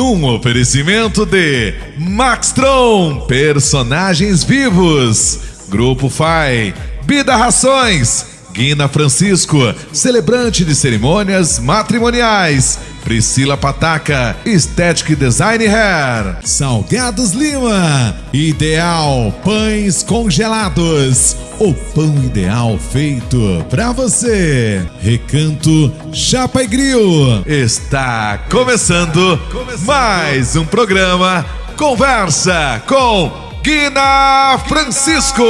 Num oferecimento de Maxtron, personagens vivos, Grupo FAI, Bida Rações, Guina Francisco, celebrante de cerimônias matrimoniais, Priscila Pataca, Estética e Design Hair, Salgados Lima, Ideal Pães Congelados, o pão ideal feito pra você. Recanto Chapa e Grill. Está começando mais um programa Conversa com Guina Francisco.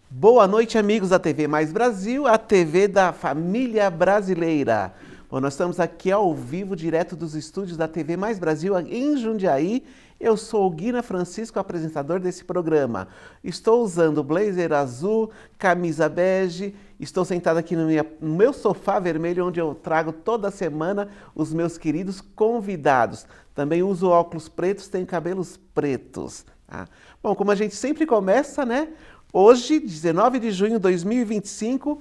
Boa noite, amigos da TV Mais Brasil, a TV da família brasileira. Bom, nós estamos aqui ao vivo, direto dos estúdios da TV Mais Brasil, em Jundiaí. Eu sou o Guina Francisco, apresentador desse programa. Estou usando blazer azul, camisa bege, estou sentado aqui no meu sofá vermelho, onde eu trago toda semana os meus queridos convidados. Também uso óculos pretos, tenho cabelos pretos. Tá? Bom, como a gente sempre começa, né? Hoje, 19 de junho de 2025,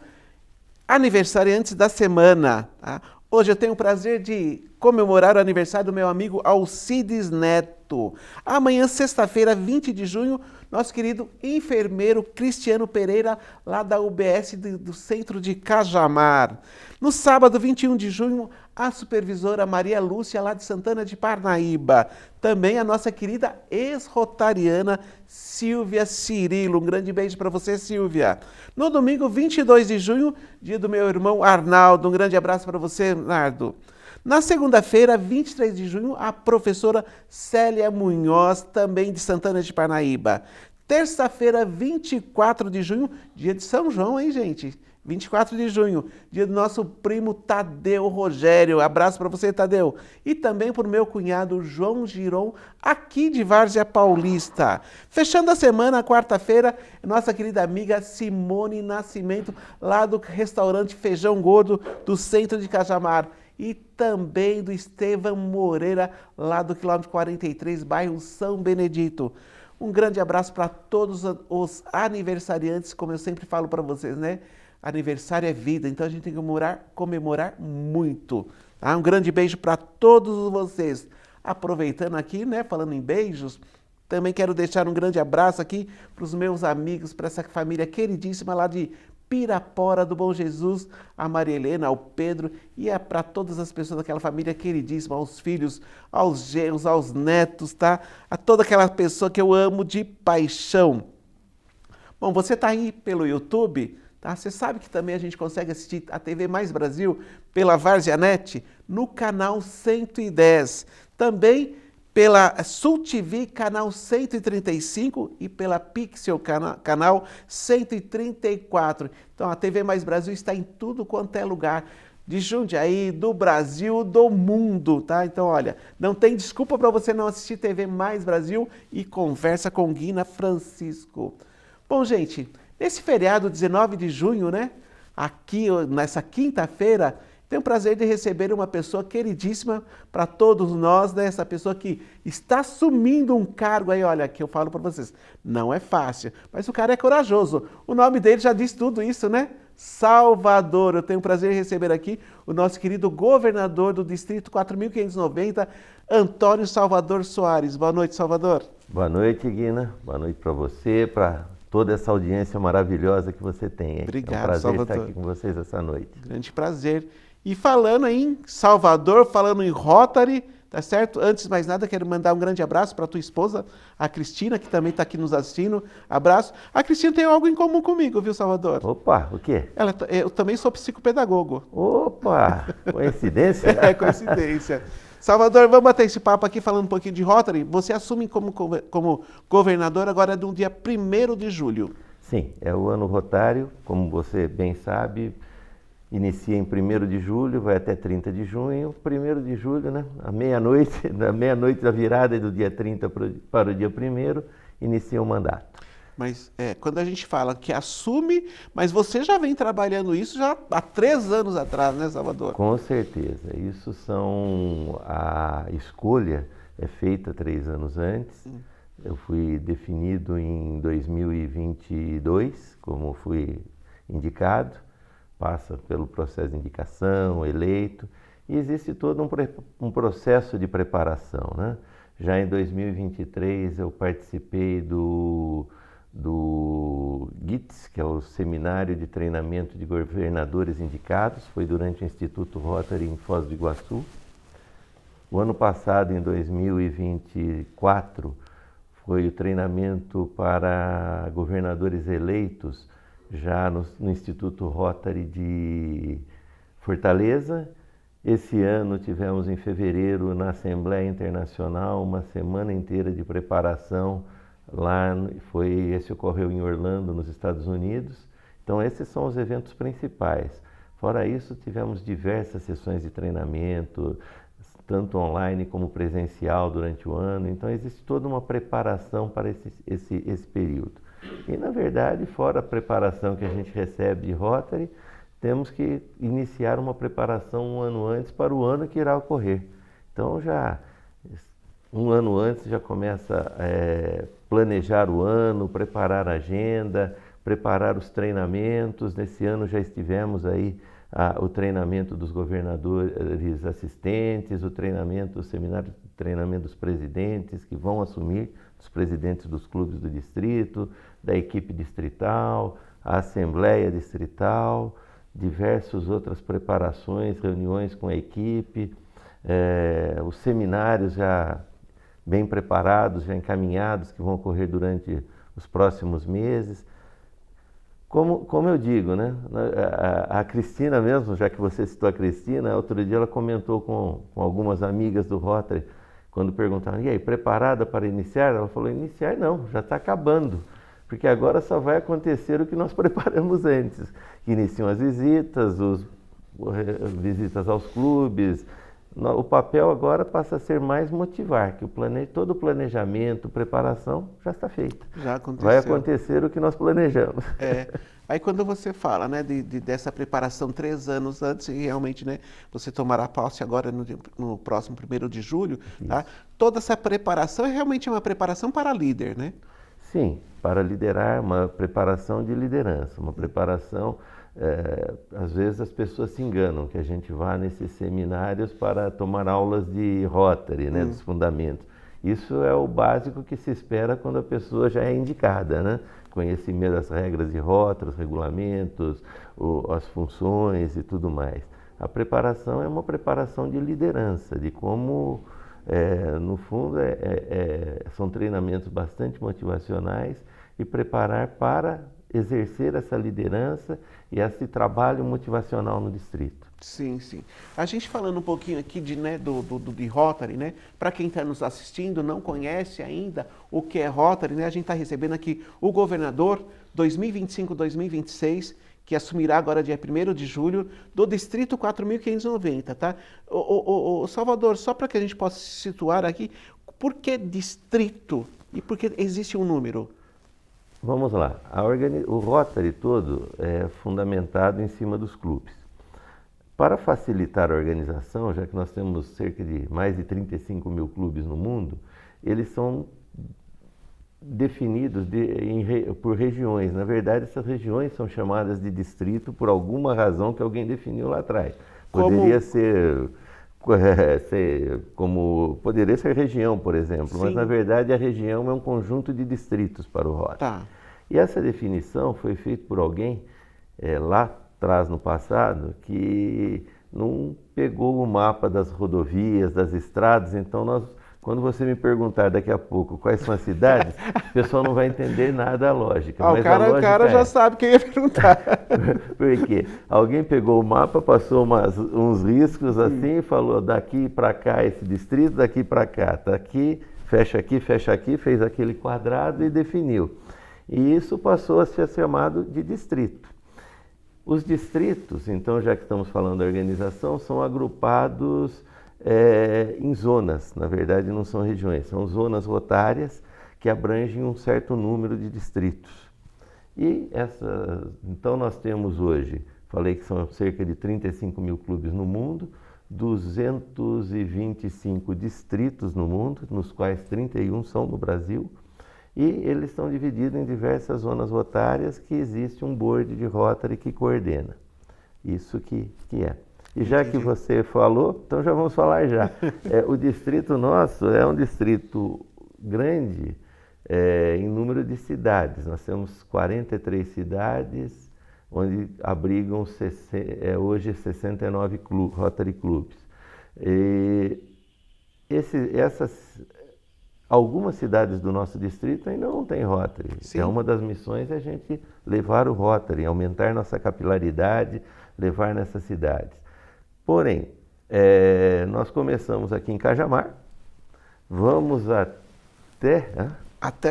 aniversariantes da semana. Tá? Hoje eu tenho o prazer de comemorar o aniversário do meu amigo Alcides Neto. Amanhã, sexta-feira, 20 de junho, nosso querido enfermeiro Cristiano Pereira, lá da UBS do centro de Cajamar. No sábado, 21 de junho, a supervisora Maria Lúcia, lá de Santana de Parnaíba. Também a nossa querida ex-rotariana Silvia Cirilo. Um grande beijo para você, Silvia. No domingo, 22 de junho, dia do meu irmão Arnaldo. Um grande abraço para você, Nardo. Na segunda-feira, 23 de junho, a professora Célia Munhoz, também de Santana de Parnaíba. Terça-feira, 24 de junho, dia de São João, hein, gente? 24 de junho, dia do nosso primo Tadeu Rogério. Abraço para você, Tadeu. E também para o meu cunhado João Giron, aqui de Várzea Paulista. Fechando a semana, quarta-feira, nossa querida amiga Simone Nascimento, lá do restaurante Feijão Gordo, do centro de Cajamar. E também do Estevam Moreira, lá do quilômetro 43, bairro São Benedito. Um grande abraço para todos os aniversariantes, como eu sempre falo para vocês, né? Aniversário é vida, então a gente tem que comemorar muito. Tá? Um grande beijo para todos vocês. Aproveitando aqui, né, falando em beijos, também quero deixar um grande abraço aqui para os meus amigos, para essa família queridíssima lá de Pirapora do Bom Jesus, a Maria Helena, ao Pedro e para todas as pessoas daquela família queridíssima, aos filhos, aos genros, aos netos, tá? A toda aquela pessoa que eu amo de paixão. Bom, você está aí pelo YouTube, tá? Você sabe que também a gente consegue assistir a TV Mais Brasil pela VarziaNet no canal 110. Também pela Sul TV, canal 135 e pela Pixel, canal 134. Então a TV Mais Brasil está em tudo quanto é lugar de Jundiaí, do Brasil, do mundo, tá? Então, olha, não tem desculpa para você não assistir TV Mais Brasil e Conversa com Guina Francisco. Bom, gente, nesse feriado 19 de junho, né? Aqui, nessa quinta-feira, tenho o prazer de receber uma pessoa queridíssima para todos nós, né? Essa pessoa que está assumindo um cargo aí, olha, que eu falo para vocês, não é fácil, mas o cara é corajoso. O nome dele já diz tudo isso, né? Salvador. Eu tenho o prazer de receber aqui o nosso querido governador do Distrito 4.590, Antônio Salvador Soares. Boa noite, Salvador. Boa noite, Guina. Boa noite para você, para toda essa audiência maravilhosa que você tem. Hein? Obrigado, é um prazer Salvador. estar aqui com vocês essa noite. Grande prazer. E falando em Salvador, falando em Rotary, tá certo? Antes de mais nada, quero mandar um grande abraço para tua esposa, a Cristina, que também está aqui nos assistindo. Abraço. A Cristina tem algo em comum comigo, viu, Salvador? Opa, o quê? Eu também sou psicopedagogo. Opa, coincidência? É coincidência. Salvador, vamos bater esse papo aqui falando um pouquinho de Rotary. Você assume como governador agora do dia 1º de julho. Sim, é o ano rotário, como você bem sabe. Inicia em 1º de julho, vai até 30 de junho. 1º de julho, né? À meia-noite, da meia-noite da virada do dia 30 para o dia 1º, inicia o mandato. Mas quando a gente fala que assume, mas você já vem trabalhando isso já há 3 anos atrás, né, Salvador? Com certeza. A escolha é feita 3 anos antes. Eu fui definido em 2022, como fui indicado, passa pelo processo de indicação, eleito, e existe todo um processo de preparação, né? Já em 2023 eu participei do GITS, que é o Seminário de Treinamento de Governadores Indicados, foi durante o Instituto Rotary em Foz do Iguaçu. O ano passado, em 2024, foi o treinamento para governadores eleitos, já no Instituto Rotary de Fortaleza. Esse ano tivemos em fevereiro, na Assembleia Internacional, uma semana inteira de preparação. Esse ocorreu em Orlando, nos Estados Unidos. Então, esses são os eventos principais. Fora isso, tivemos diversas sessões de treinamento, tanto online como presencial durante o ano. Então, existe toda uma preparação para esse período. E, na verdade, fora a preparação que a gente recebe de Rotary, temos que iniciar uma preparação um ano antes para o ano que irá ocorrer. Então, já um ano antes já começa a planejar o ano, preparar a agenda, preparar os treinamentos. Nesse ano já estivemos aí o treinamento dos governadores assistentes, o seminário de treinamento dos presidentes que vão assumir, dos presidentes dos clubes do distrito, da equipe distrital, a assembleia distrital, diversas outras preparações, reuniões com a equipe, os seminários já bem preparados, já encaminhados, que vão ocorrer durante os próximos meses. Como eu digo, né? A Cristina mesmo, já que você citou a Cristina, outro dia ela comentou com algumas amigas do Rotary, quando perguntaram, e aí, preparada para iniciar? Ela falou, iniciar não, já está acabando, porque agora só vai acontecer o que nós preparamos antes, que iniciam as visitas, visitas aos clubes. O papel agora passa a ser mais motivar, que todo o planejamento, preparação já está feito. Já aconteceu. Vai acontecer o que nós planejamos. Aí quando você fala, né, dessa preparação 3 anos antes, e realmente, né, você tomará posse agora no próximo 1º de julho, tá? Toda essa preparação é realmente uma preparação para líder, né? Sim, para liderar, uma preparação de liderança, uma preparação. Às vezes as pessoas se enganam que a gente vá nesses seminários para tomar aulas de Rotary, né, dos fundamentos. Isso é o básico que se espera quando a pessoa já é indicada, né? Conhecimento das regras de Rotary, os regulamentos, as funções e tudo mais. A preparação é uma preparação de liderança, de como, no fundo, são treinamentos bastante motivacionais e preparar para exercer essa liderança e esse trabalho motivacional no distrito. Sim, sim. A gente falando um pouquinho aqui de Rotary, né? Para quem está nos assistindo, não conhece ainda o que é Rotary, né? A gente está recebendo aqui o governador 2025-2026, que assumirá agora dia 1º de julho, do distrito 4.590, tá? O Salvador, só para que a gente possa se situar aqui, por que distrito e por que existe um número? Vamos lá. O Rotary todo é fundamentado em cima dos clubes. Para facilitar a organização, já que nós temos cerca de mais de 35 mil clubes no mundo, eles são definidos por regiões. Na verdade, essas regiões são chamadas de distrito por alguma razão que alguém definiu lá atrás. Poderia ser poderia ser região, por exemplo, sim, mas na verdade a região é um conjunto de distritos para o Rotary. Tá. E essa definição foi feita por alguém lá atrás no passado que não pegou o mapa das rodovias, das estradas. Então quando você me perguntar daqui a pouco quais são as cidades, o pessoal não vai entender nada da lógica. Mas o cara já sabe quem ia perguntar. Por quê? Alguém pegou o mapa, passou uns riscos assim e falou daqui para cá esse distrito, daqui para cá, tá aqui, fecha aqui, fez aquele quadrado e definiu. E isso passou a ser chamado de distrito. Os distritos, então, já que estamos falando da organização, são agrupados em zonas. Na verdade, não são regiões, são zonas rotárias que abrangem um certo número de distritos. Então, nós temos hoje, falei que são cerca de 35 mil clubes no mundo, 225 distritos no mundo, nos quais 31 são no Brasil, e eles estão divididos em diversas zonas rotárias que existe um board de Rotary que coordena. Isso que é. E já que você falou, então já vamos falar já. O distrito nosso é um distrito grande em número de cidades. Nós temos 43 cidades, onde abrigam hoje 69 Rotary Clubs. Algumas cidades do nosso distrito ainda não têm Rotary. Sim. Uma das missões é a gente levar o Rotary, aumentar nossa capilaridade, levar nessas cidades. Porém, nós começamos aqui em Cajamar, vamos até...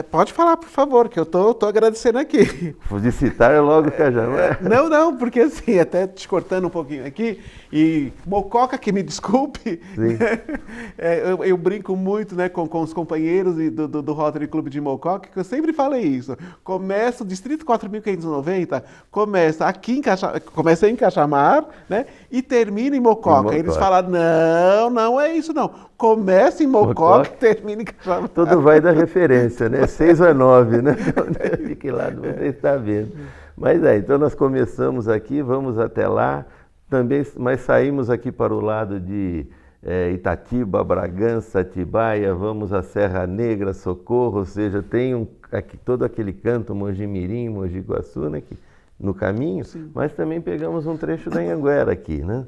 Pode falar, por favor, que eu tô agradecendo aqui. Vou citar logo Cajamar. Não, porque assim, até te cortando um pouquinho aqui, e Mococa, que me desculpe, Sim. Eu brinco muito, né, com os companheiros do Rotary Clube de Mococa, que eu sempre falei isso. Começa o Distrito 4.590, começa em Cajamar, né, e termina em Mococa. Eles falaram, não é isso não. Começa em Mococa e termina em Cajamar. Tudo vai da referência, né? 6 ou 9, né? De que lado você está vendo. Mas então nós começamos aqui, vamos até lá, também, mas saímos aqui para o lado de Itatiba, Bragança, Atibaia, vamos à Serra Negra, Socorro, ou seja, tem aqui todo aquele canto, Mojimirim, Mogi Guaçu, né, no caminho, sim, mas também pegamos um trecho da Anhanguera aqui, né?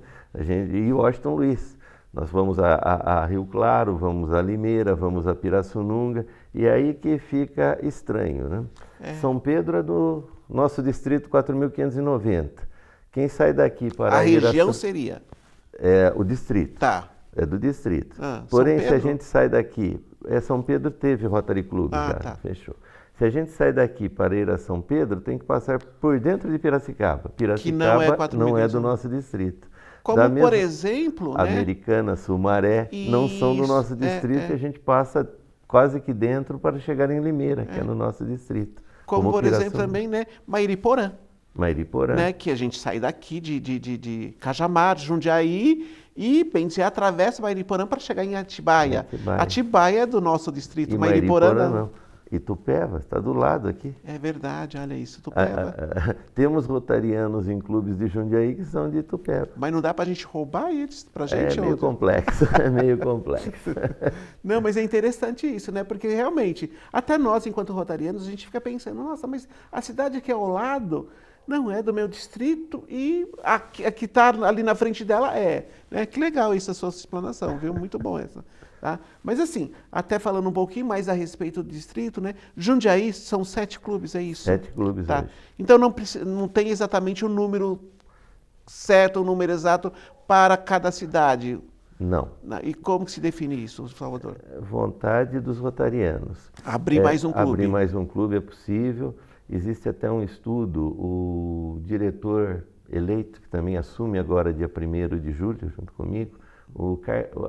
E Washington Luiz. Nós vamos a Rio Claro, vamos a Limeira, vamos a Pirassununga, e aí que fica estranho, né? São Pedro é do nosso distrito 4.590. Quem sai daqui para a região seria? O distrito. Tá. É do distrito. Porém, se a gente sai daqui, São Pedro teve Rotary Club já, tá. Fechou. Se a gente sai daqui para ir a São Pedro, tem que passar por dentro de Piracicaba. Piracicaba que não é do nosso distrito. Como, por exemplo, Americana, Sumaré, não são do nosso distrito e a gente passa quase que dentro para chegar em Limeira, que é no nosso distrito. Como por exemplo, também, né, Mairiporã. Né, que a gente sai daqui de Cajamar, Jundiaí, e bem dizer, atravessa Mairiporã para chegar em Atibaia. Atibaia é do nosso distrito, Mairiporã não. Itupeva, está do lado aqui. É verdade, olha isso, Itupeva. Temos rotarianos em clubes de Jundiaí que são de Itupeva. Mas não dá para a gente roubar eles para a gente? É meio complexo, é meio complexo. Não, mas é interessante isso, né? Porque realmente, até nós, enquanto rotarianos, a gente fica pensando, nossa, mas a cidade aqui ao lado não é do meu distrito e a que está ali na frente dela é. Né? Que legal isso, a sua explanação, viu? Muito bom essa. Tá? Mas assim, até falando um pouquinho mais a respeito do distrito, né? Jundiaí são 7 clubes, é isso? 7 clubes hoje. Então não tem exatamente o número certo, o número exato para cada cidade. Não. E como que se define isso, Salvador? Vontade dos rotarianos. Abrir mais um clube. Abrir mais um clube é possível. Existe até um estudo, o diretor eleito, que também assume agora dia 1º de julho, junto comigo,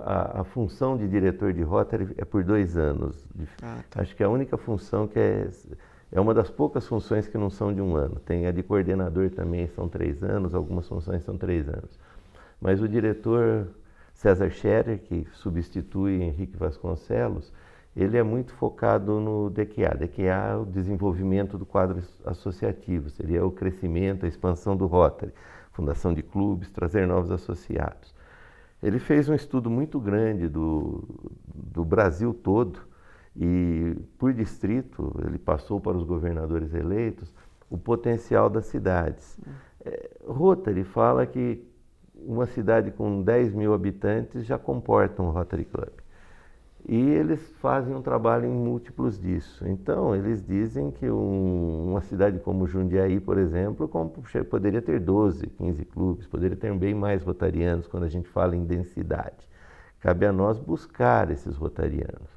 a função de diretor de Rotary é por 2 anos. Acho que é a única função que é uma das poucas funções que não são de 1 ano. Tem a de coordenador também, são 3 anos, algumas funções são 3 anos. Mas o diretor César Scherer, que substitui Henrique Vasconcelos, ele é muito focado no DQA. DQA é o desenvolvimento do quadro associativo, seria o crescimento, a expansão do Rotary, fundação de clubes, trazer novos associados. Ele fez um estudo muito grande do Brasil todo e, por distrito, ele passou para os governadores eleitos o potencial das cidades. Rotary fala que uma cidade com 10 mil habitantes já comporta um Rotary Club. E eles fazem um trabalho em múltiplos disso. Então, eles dizem que uma cidade como Jundiaí, por exemplo, poderia ter 12, 15 clubes, poderia ter bem mais rotarianos quando a gente fala em densidade. Cabe a nós buscar esses rotarianos.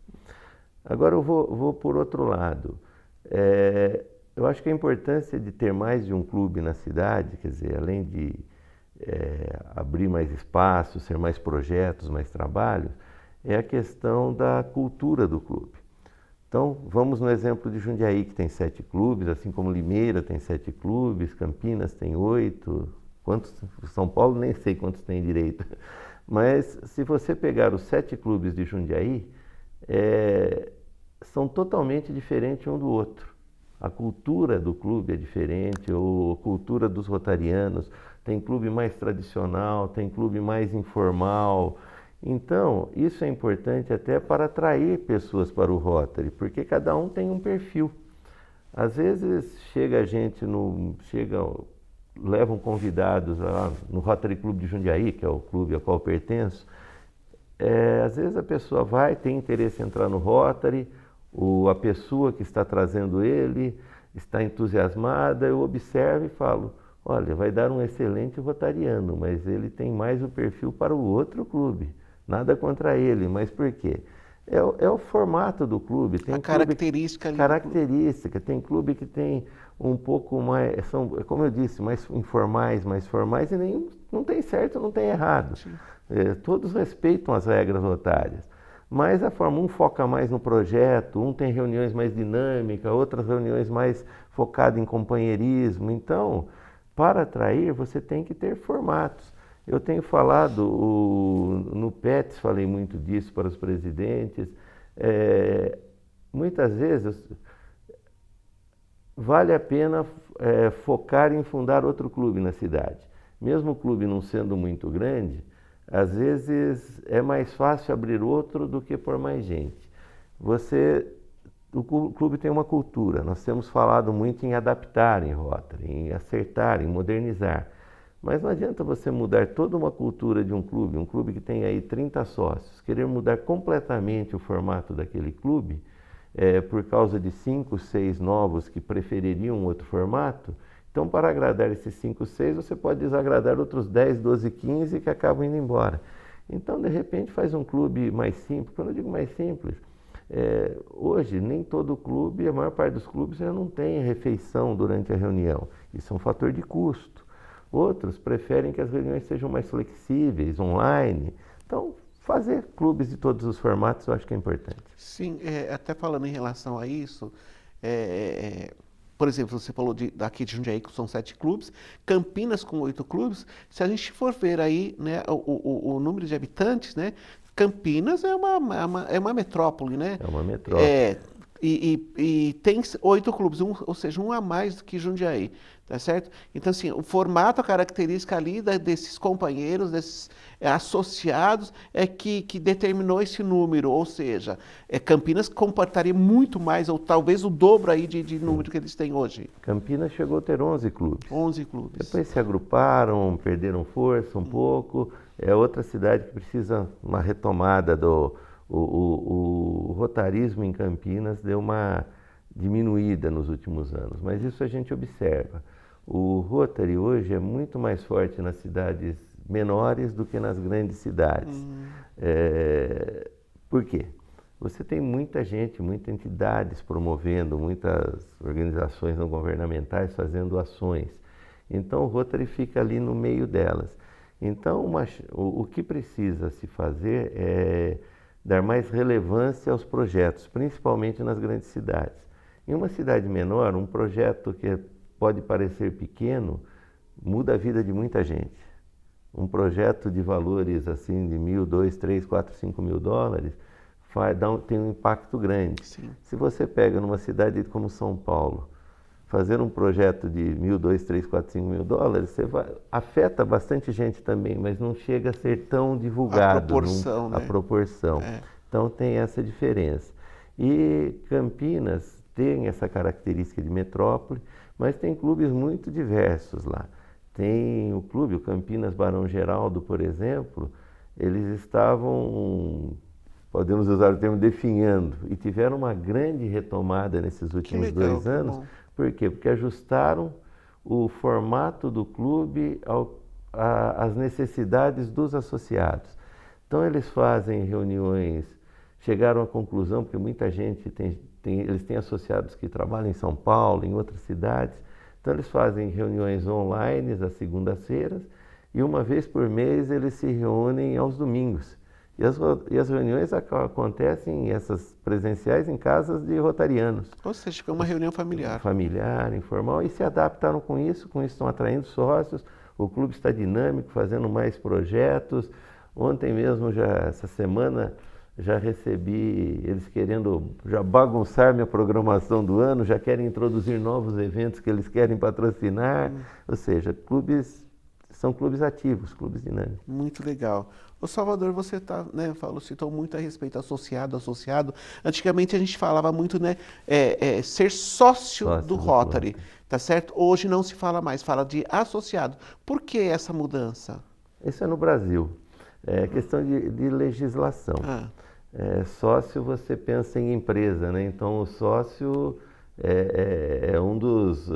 Agora eu vou por outro lado. Eu acho que a importância de ter mais de um clube na cidade, quer dizer, além de abrir mais espaços, ser mais projetos, mais trabalhos, é a questão da cultura do clube. Então, vamos no exemplo de Jundiaí, que tem 7 clubes, assim como Limeira tem 7 clubes, Campinas tem 8, São Paulo nem sei quantos tem direito. Mas, se você pegar os 7 clubes de Jundiaí, são totalmente diferentes um do outro. A cultura do clube é diferente, ou a cultura dos rotarianos. Tem clube mais tradicional, tem clube mais informal. Então, isso é importante até para atrair pessoas para o Rotary, porque cada um tem um perfil. Às vezes chega gente levam convidados lá no Rotary Clube de Jundiaí, que é o clube ao qual eu pertenço. Às vezes a pessoa tem interesse em entrar no Rotary, a pessoa que está trazendo ele está entusiasmada, eu observo e falo, olha, vai dar um excelente rotariano, mas ele tem mais o perfil para o outro clube. Nada contra ele, mas por quê? É o formato do clube. Tem característica ali. Característica. Tem clube que tem um pouco mais, como eu disse, mais informais, mais formais, e não tem certo, não tem errado. Todos respeitam as regras rotárias. Mas a forma, um foca mais no projeto, um tem reuniões mais dinâmicas, outras reuniões mais focadas em companheirismo. Então, para atrair, você tem que ter formatos. Eu tenho falado, no PETS falei muito disso para os presidentes, muitas vezes vale a pena focar em fundar outro clube na cidade. Mesmo o clube não sendo muito grande, às vezes é mais fácil abrir outro do que por mais gente. O clube tem uma cultura, nós temos falado muito em adaptar em Rotary, em acertar, em modernizar. Mas não adianta você mudar toda uma cultura de um clube que tem aí 30 sócios, querer mudar completamente o formato daquele clube, por causa de 5, 6 novos que prefeririam outro formato. Então, para agradar esses 5, 6, você pode desagradar outros 10, 12, 15 que acabam indo embora. Então, de repente, faz um clube mais simples. Quando eu digo mais simples, hoje nem todo clube, a maior parte dos clubes já não tem refeição durante a reunião. Isso é um fator de custo. Outros preferem que as reuniões sejam mais flexíveis, online. Então, fazer clubes de todos os formatos eu acho que é importante. Sim, até falando em relação a isso, por exemplo, você falou daqui de Jundiaí que são 7 clubes, Campinas com 8 clubes. Se a gente for ver aí, né, o número de habitantes, né, Campinas é uma metrópole, né? É uma metrópole. E tem 8 clubes, ou seja, um a mais do que Jundiaí, tá certo? Então, assim, o formato, a característica ali desses companheiros, desses associados, é que determinou esse número, ou seja, Campinas comportaria muito mais, ou talvez o dobro aí de número que eles têm hoje. Campinas chegou a ter 11 clubes. 11 clubes. Depois se agruparam, perderam força um pouco. É outra cidade que precisa uma retomada o rotarismo em Campinas deu uma diminuída nos últimos anos, mas isso a gente observa. O Rotary hoje é muito mais forte nas cidades menores do que nas grandes cidades. Por quê? Você tem muita gente, muitas entidades promovendo, muitas organizações não governamentais fazendo ações. Então o Rotary fica ali no meio delas. Então o que precisa se fazer é dar mais relevância aos projetos, principalmente nas grandes cidades. Em uma cidade menor, um projeto que pode parecer pequeno, muda a vida de muita gente. Um projeto de valores assim de $1.000, $2.000, $3.000, $4.000, $5.000 tem um impacto grande. Sim. Se você pega numa cidade como São Paulo, fazer um projeto de $1.000, $2.000, $3.000, $4.000, afeta bastante gente também, mas não chega a ser tão divulgado. A proporção, né? A proporção. Então tem essa diferença. E Campinas tem essa característica de metrópole, mas tem clubes muito diversos lá. Tem o clube, o Campinas Barão Geraldo, por exemplo, eles estavam, podemos usar o termo, definhando, e tiveram uma grande retomada nesses últimos 2 anos. Por quê? Porque ajustaram o formato do clube às necessidades dos associados. Então eles fazem reuniões, chegaram à conclusão, porque muita gente eles têm associados que trabalham em São Paulo, em outras cidades, então eles fazem reuniões online às segundas-feiras e uma vez por mês eles se reúnem aos domingos. E as reuniões acontecem, essas presenciais, em casas de rotarianos. Ou seja, é uma reunião familiar. Familiar, informal, e se adaptaram com isso estão atraindo sócios, o clube está dinâmico, fazendo mais projetos. Ontem mesmo, essa semana, já recebi eles querendo já bagunçar minha programação do ano, já querem introduzir novos eventos que eles querem patrocinar, ou seja, são clubes ativos, clubes dinâmicos. Muito legal. Ô Salvador, você citou muito a respeito associado. Antigamente a gente falava muito, né, ser sócio do Rotary, tá certo? Hoje não se fala mais, fala de associado. Por que essa mudança? Isso é no Brasil. É questão de legislação. Sócio, você pensa em empresa, né? Então o sócio é um dos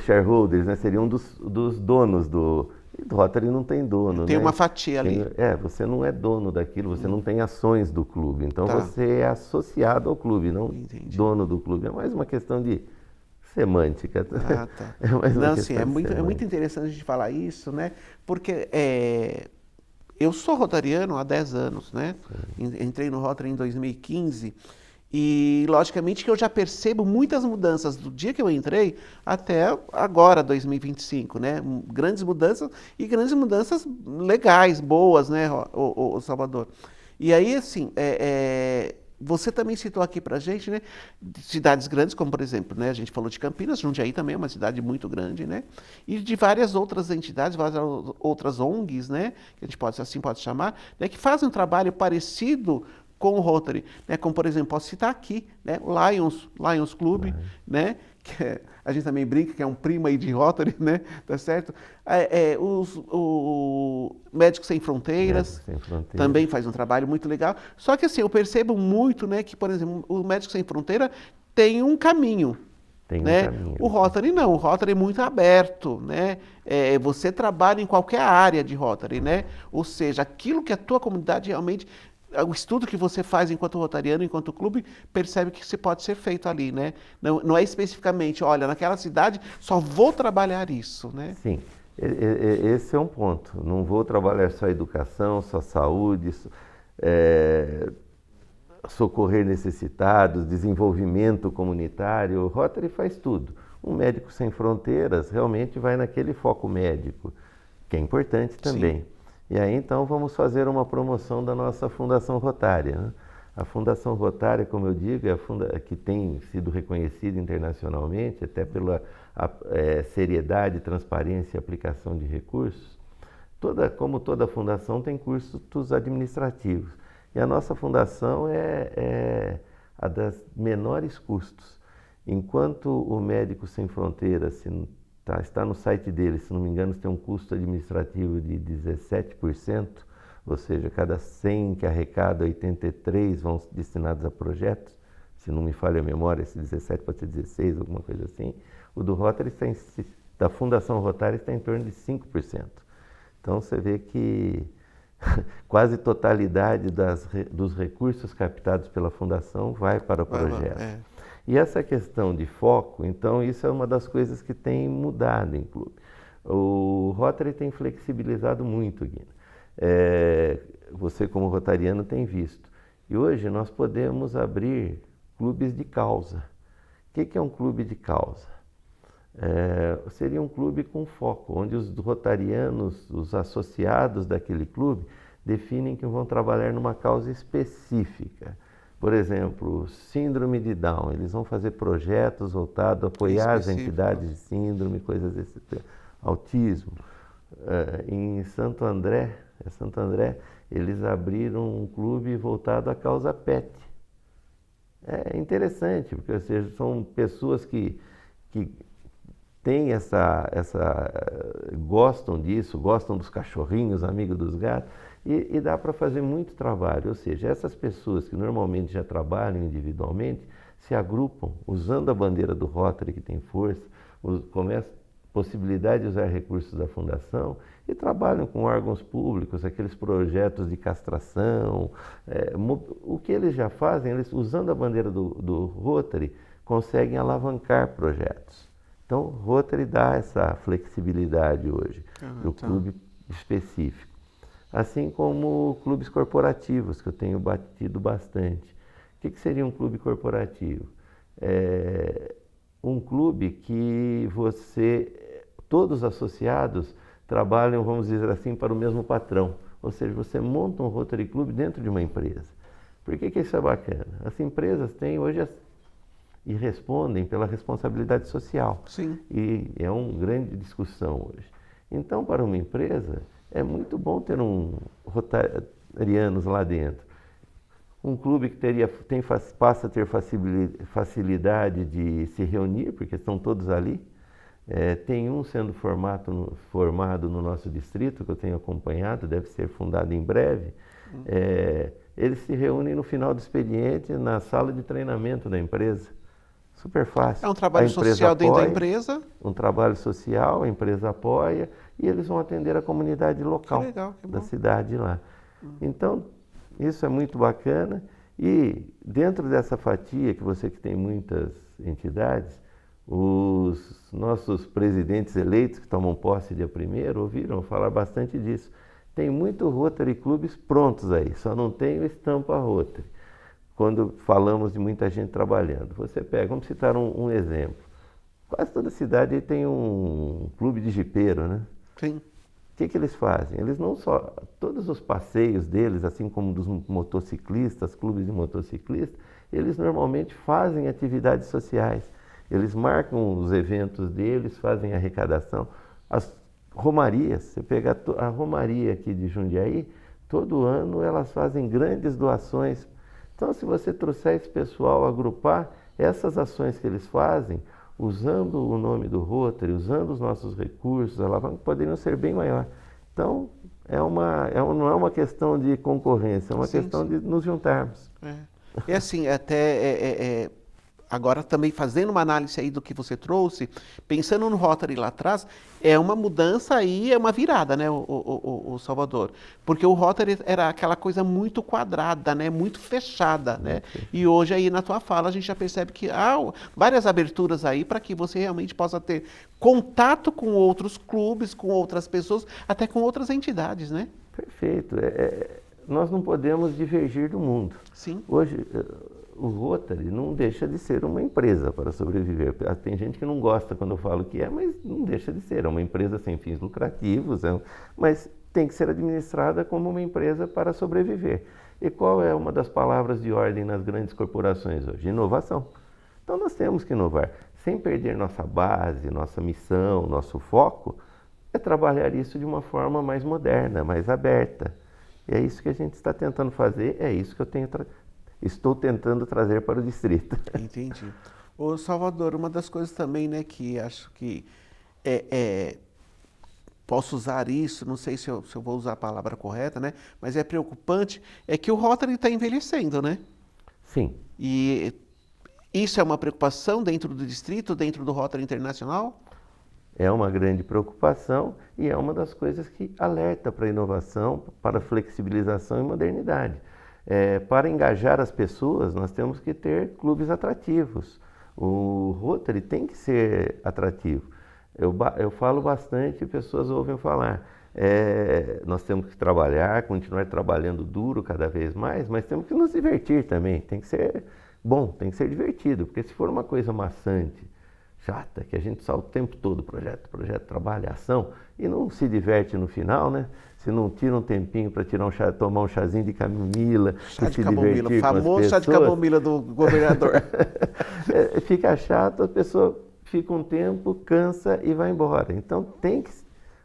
shareholders, né? Seria um dos donos do Rotary. Não tem dono, tem, né? Uma fatia fatia ali. Você não é dono daquilo, você não tem ações do clube. Então você é associado ao clube, não dono do clube. É mais uma questão de semântica. Tá. É muito interessante a gente falar isso, né? Porque eu sou rotariano há 10 anos, né? Entrei no Rotary em 2015 e, logicamente, que eu já percebo muitas mudanças do dia que eu entrei até agora, 2025, né? Grandes mudanças e grandes mudanças legais, boas, né, o Salvador? E aí, assim, você também citou aqui pra gente, né, cidades grandes, como por exemplo, né, a gente falou de Campinas, Jundiaí também é uma cidade muito grande, né, e de várias outras entidades, várias outras ONGs, né, que a gente pode chamar, né, que fazem um trabalho parecido com o Rotary, né, como por exemplo, posso citar aqui, né, Lions Club, né, que a gente também brinca que é um primo aí de Rotary, né, tá certo? O Médicos Sem Fronteiras também faz um trabalho muito legal. Só que assim, eu percebo muito, né, que, por exemplo, o Médicos Sem Fronteira tem um caminho. Né? O Rotary não, o Rotary é muito aberto, né? Você trabalha em qualquer área de Rotary, né? Ou seja, aquilo que a tua comunidade realmente, o estudo que você faz enquanto rotariano, enquanto clube, percebe que se pode ser feito ali, né? Não é especificamente, olha, naquela cidade só vou trabalhar isso, né? Sim, esse é um ponto. Não vou trabalhar só educação, só saúde, socorrer necessitados, desenvolvimento comunitário. O Rotary faz tudo. Um Médico Sem Fronteiras realmente vai naquele foco médico, que é importante também. Sim. E aí, então, vamos fazer uma promoção da nossa Fundação Rotária, né? A Fundação Rotária, como eu digo, que tem sido reconhecida internacionalmente, até pela seriedade, transparência e aplicação de recursos. Como toda fundação, tem custos administrativos. E a nossa fundação é a das menores custos. Enquanto o Médicos Sem Fronteiras está no site dele, se não me engano, tem um custo administrativo de 17%, ou seja, cada 100 que arrecada, 83 vão destinados a projetos. Se não me falha a memória, esse 17 pode ser 16, alguma coisa assim. O do Rotary, da Fundação Rotária, está em torno de 5%. Então você vê que quase totalidade dos recursos captados pela Fundação vai para o projeto. E essa questão de foco, então, isso é uma das coisas que tem mudado em clube. O Rotary tem flexibilizado muito, Guina. Você, como rotariano, tem visto. E hoje nós podemos abrir clubes de causa. O que é um clube de causa? Seria um clube com foco, onde os rotarianos, os associados daquele clube, definem que vão trabalhar numa causa específica. Por exemplo, síndrome de Down, eles vão fazer projetos voltados a apoiar as entidades de síndrome, coisas desse tipo. Autismo. Em Santo André, eles abriram um clube voltado à causa PET. É interessante, porque ou seja, são pessoas que têm gostam disso, gostam dos cachorrinhos, amigos dos gatos, e dá para fazer muito trabalho. Ou seja, essas pessoas que normalmente já trabalham individualmente se agrupam usando a bandeira do Rotary, que tem força, começam possibilidade de usar recursos da Fundação e trabalham com órgãos públicos, aqueles projetos de castração. O que eles já fazem, eles usando a bandeira do Rotary, conseguem alavancar projetos. Então, o Rotary dá essa flexibilidade hoje do clube específico. Assim como clubes corporativos, que eu tenho batido bastante. O que seria um clube corporativo? Um clube que todos os associados trabalham, vamos dizer assim, para o mesmo patrão. Ou seja, você monta um Rotary Club dentro de uma empresa. Por que isso é bacana? As empresas têm hoje e respondem pela responsabilidade social. Sim. E é uma grande discussão hoje. Então, para uma empresa, é muito bom ter rotarianos lá dentro. Um clube que passa a ter facilidade de se reunir, porque estão todos ali. Tem um sendo formado no nosso distrito, que eu tenho acompanhado, deve ser fundado em breve. Eles se reúnem no final do expediente na sala de treinamento da empresa. Super fácil. É um trabalho social dentro da empresa? Um trabalho social, a empresa apoia e eles vão atender a comunidade local da cidade lá. Então, isso é muito bacana. E dentro dessa fatia, que você que tem muitas entidades, os nossos presidentes eleitos que tomam posse dia 1º ouviram falar bastante disso. Tem muito Rotary Clubes prontos aí, só não tem o estampa Rotary. Quando falamos de muita gente trabalhando. Você pega, vamos citar um exemplo. Quase toda cidade tem um clube de jipeiro, né? Sim. O que eles fazem? Eles não só... Todos os passeios deles, assim como dos motociclistas, clubes de motociclistas, eles normalmente fazem atividades sociais. Eles marcam os eventos deles, fazem arrecadação. As romarias, você pega a romaria aqui de Jundiaí, todo ano elas fazem grandes doações. Então, se você trouxer esse pessoal, agrupar essas ações que eles fazem, usando o nome do Rotary, usando os nossos recursos, poderiam ser bem maior. Então, não é uma questão de concorrência, é uma questão de nos juntarmos. E assim, agora também fazendo uma análise aí do que você trouxe, pensando no Rotary lá atrás, é uma mudança aí, é uma virada, né, o Salvador? Porque o Rotary era aquela coisa muito quadrada, né, muito fechada, né? E hoje aí na tua fala a gente já percebe que há várias aberturas aí para que você realmente possa ter contato com outros clubes, com outras pessoas, até com outras entidades, né? Perfeito. Nós não podemos divergir do mundo. Sim. Hoje... O Rotary não deixa de ser uma empresa para sobreviver. Tem gente que não gosta quando eu falo que mas não deixa de ser. É uma empresa sem fins lucrativos, mas tem que ser administrada como uma empresa para sobreviver. E qual é uma das palavras de ordem nas grandes corporações hoje? Inovação. Então nós temos que inovar. Sem perder nossa base, nossa missão, nosso foco, é trabalhar isso de uma forma mais moderna, mais aberta. E é isso que a gente está tentando fazer, é isso que estou tentando trazer para o distrito. Entendi. Ô Salvador, uma das coisas também, né, que acho que posso usar isso, não sei se eu vou usar a palavra correta, né, mas é preocupante, é que o Rotary está envelhecendo, né? Sim. E isso é uma preocupação dentro do distrito, dentro do Rotary Internacional? É uma grande preocupação e é uma das coisas que alerta para a inovação, para a flexibilização e modernidade. Para engajar as pessoas, nós temos que ter clubes atrativos. O Rotary tem que ser atrativo. Eu falo bastante e pessoas ouvem falar. Nós temos que trabalhar, continuar trabalhando duro cada vez mais, mas temos que nos divertir também. Tem que ser bom, tem que ser divertido, porque se for uma coisa maçante, chata, que a gente só o tempo todo projeto, trabalho, ação, e não se diverte no final, né? Se não tira um tempinho para tomar um chazinho de camomila, chá de se camomila, divertir o famoso chá de camomila do governador. Fica chato, a pessoa fica um tempo, cansa e vai embora. Então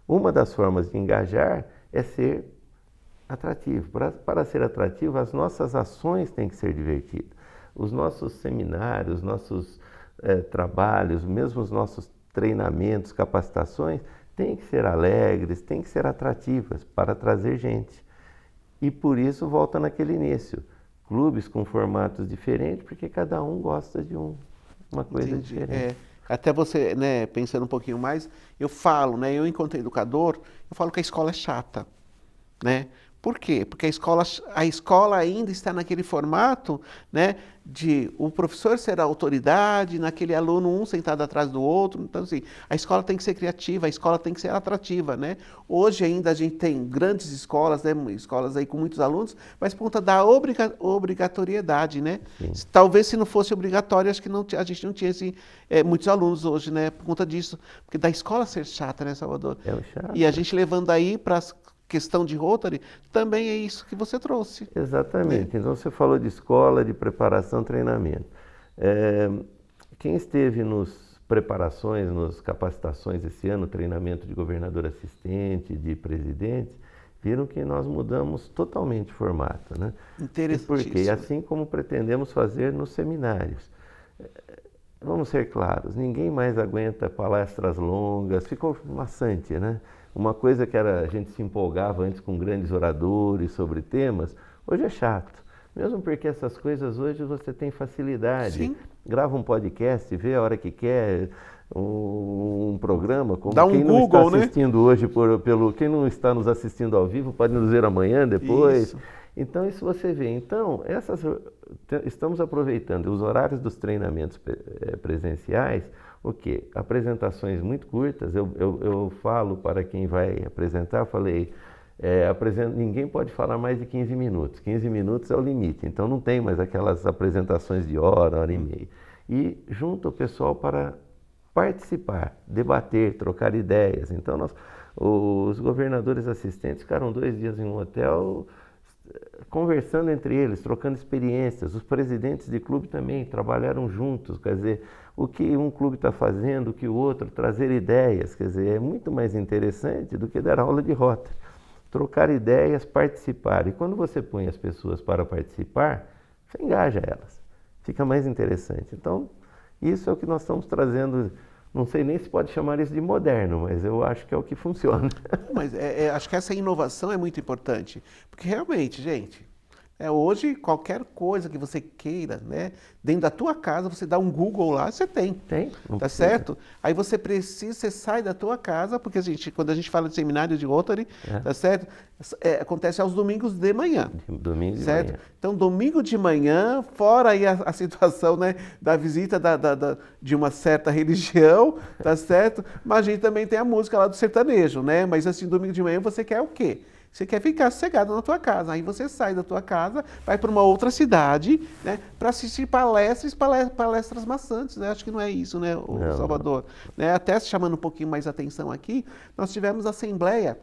uma das formas de engajar é ser atrativo. Para ser atrativo, as nossas ações têm que ser divertidas. Os nossos seminários, nossos trabalhos, mesmo os nossos treinamentos, capacitações, têm que ser alegres, têm que ser atrativas para trazer gente. E por isso volta naquele início. Clubes com formatos diferentes, porque cada um gosta de uma coisa diferente. Até você, né, pensando um pouquinho mais, eu falo, né, eu enquanto educador, eu falo que a escola é chata, né? Por quê? Porque a escola ainda está naquele formato, né, de o professor ser a autoridade, naquele aluno um sentado atrás do outro. Então, assim, a escola tem que ser criativa, a escola tem que ser atrativa, né? Hoje ainda a gente tem grandes escolas, né, escolas aí com muitos alunos, mas por conta da obrigatoriedade, né? Sim. Talvez se não fosse obrigatório, acho que a gente não tinha assim, muitos alunos hoje, né, por conta disso. Porque da escola ser chata, né, Salvador? É chato. E a gente levando aí para questão de Rotary, também é isso que você trouxe. Exatamente. Então você falou de escola, de preparação, treinamento. Quem esteve nos preparações, nas capacitações esse ano, treinamento de governador assistente, de presidente, viram que nós mudamos totalmente o formato, né? Interessantíssimo. Porque assim como pretendemos fazer nos seminários. Vamos ser claros, ninguém mais aguenta palestras longas, ficou maçante, né? Uma coisa que a gente se empolgava antes com grandes oradores sobre temas, hoje é chato. Mesmo porque essas coisas hoje você tem facilidade. Sim. Grava um podcast, vê a hora que quer, um programa, como Dá um quem Google, não está assistindo hoje, quem não está nos assistindo ao vivo, pode nos ver amanhã, depois. Isso. Então, isso você vê. Então, estamos aproveitando os horários dos treinamentos presenciais, o quê? Apresentações muito curtas. Eu falo para quem vai apresentar, eu falei, ninguém pode falar mais de 15 minutos. 15 minutos é o limite, então não tem mais aquelas apresentações de hora e meia. E junta o pessoal para participar, debater, trocar ideias. Então, os governadores assistentes ficaram 2 dias em um hotel conversando entre eles, trocando experiências. Os presidentes de clube também trabalharam juntos, quer dizer, o que um clube está fazendo, o que o outro, trazer ideias, quer dizer, é muito mais interessante do que dar aula de rota. Trocar ideias, participar. E quando você põe as pessoas para participar, você engaja elas, fica mais interessante. Então, isso é o que nós estamos trazendo. Não sei nem se pode chamar isso de moderno, mas eu acho que é o que funciona. Mas acho que essa inovação é muito importante, porque realmente, gente, hoje qualquer coisa que você queira, né, dentro da tua casa, você dá um Google lá, você tem. Tem, não Tá precisa. certo? Aí você sai da tua casa, porque quando a gente fala de seminário de Rotary, tá certo? Acontece aos domingos de manhã. Domingo de Certo? manhã. Então, domingo de manhã, fora aí a situação, né, da visita de uma certa religião, tá certo? Mas a gente também tem a música lá do sertanejo, né? Mas assim, domingo de manhã você quer o quê? Você quer ficar sossegado na tua casa. Aí você sai da tua casa, vai para uma outra cidade, né, para assistir palestras maçantes, né? Acho que não é isso, né, Não. Salvador? Né? Até chamando um pouquinho mais atenção aqui, nós tivemos a assembleia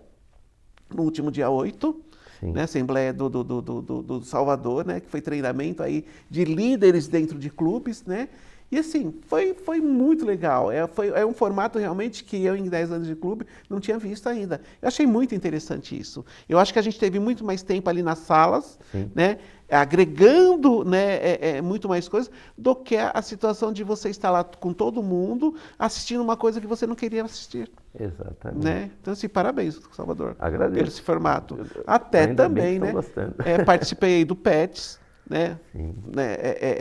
no último dia 8, Sim. né, Assembleia do Salvador, né, que foi treinamento aí de líderes dentro de clubes, né? E assim, foi muito legal. É um formato realmente que eu, em 10 anos de clube, não tinha visto ainda. Eu achei muito interessante isso. Eu acho que a gente teve muito mais tempo ali nas salas, Sim. né, agregando, né, muito mais coisas, do que a situação de você estar lá com todo mundo assistindo uma coisa que você não queria assistir. Exatamente. Né? Então, assim, parabéns, Salvador, Agradeço. pelo esse formato. Até Ainda bem também, que né? estão gostando. Participei aí do PETS, né? Sim. Né?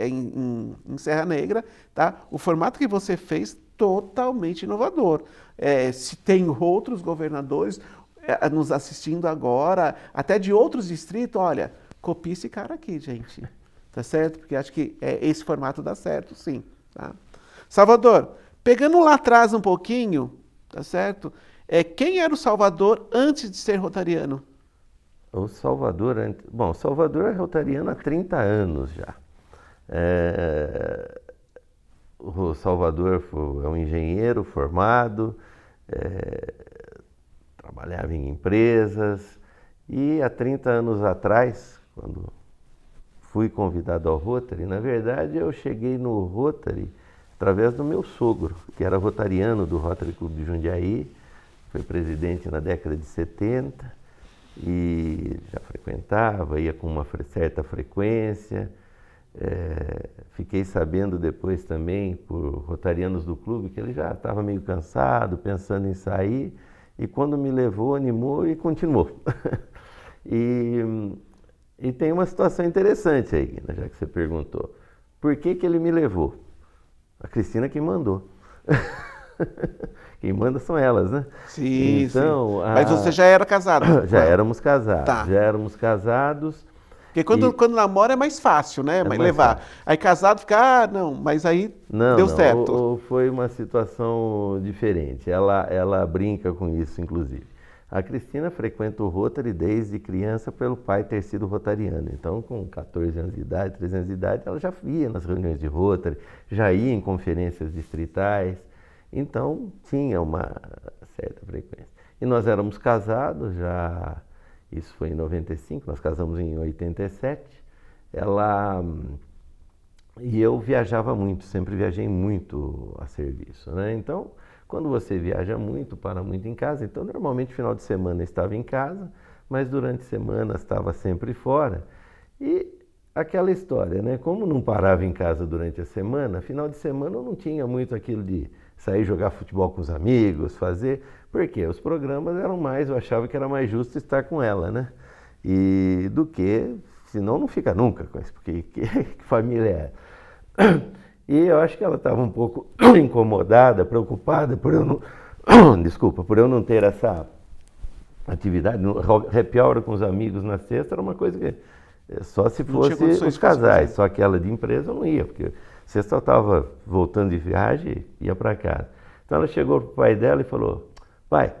Em Serra Negra, tá? O formato que você fez, totalmente inovador. Se tem outros governadores nos assistindo agora, até de outros distritos, olha, copia esse cara aqui, gente. Tá certo? Porque acho que esse formato dá certo, sim. Tá? Salvador, pegando lá atrás um pouquinho, tá certo? Quem era o Salvador antes de ser rotariano? O Salvador, bom, Salvador é rotariano há 30 anos já. O Salvador é um engenheiro formado, trabalhava em empresas e há 30 anos atrás, quando fui convidado ao Rotary, na verdade eu cheguei no Rotary através do meu sogro, que era rotariano do Rotary Clube de Jundiaí, foi presidente na década de 70 e já frequentava, ia com uma certa frequência. Fiquei sabendo depois também por rotarianos do clube que ele já estava meio cansado, pensando em sair, e quando me levou, animou e continuou. E tem uma situação interessante aí, né, já que você perguntou. Por que ele me levou? A Cristina que mandou. Quem manda são elas, né? Sim, então, sim. Mas você já era casado? Já éramos casados. Tá. Já éramos casados. Porque quando namora é mais fácil, né? mais levar. fácil. Aí casado fica, não, mas aí deu certo. Foi uma situação diferente. Ela brinca com isso, inclusive. A Cristina frequenta o Rotary desde criança pelo pai ter sido rotariano. Então, com 14 anos de idade, 13 anos de idade, ela já ia nas reuniões de Rotary, já ia em conferências distritais. Então, tinha uma certa frequência. E nós éramos casados, já isso foi em 95, nós casamos em 87, ela... E eu viajava muito, sempre viajei muito a serviço, né? Então, quando você viaja muito, para muito em casa, então normalmente final de semana eu estava em casa, mas durante a semana estava sempre fora. E aquela história, né? Como não parava em casa durante a semana, final de semana eu não tinha muito aquilo de sair jogar futebol com os amigos, fazer... Porque os programas eram mais, eu achava que era mais justo estar com ela, né? E do que, senão não fica nunca com isso, porque que família é? E eu acho que ela estava um pouco incomodada, preocupada por eu não, desculpa, por eu não ter essa atividade. Happy hour com os amigos na sexta era uma coisa que só se fosse os casais, só aquela de empresa eu não ia, porque sexta eu estava voltando de viagem e ia para casa. Então ela chegou para o pai dela e falou: pai,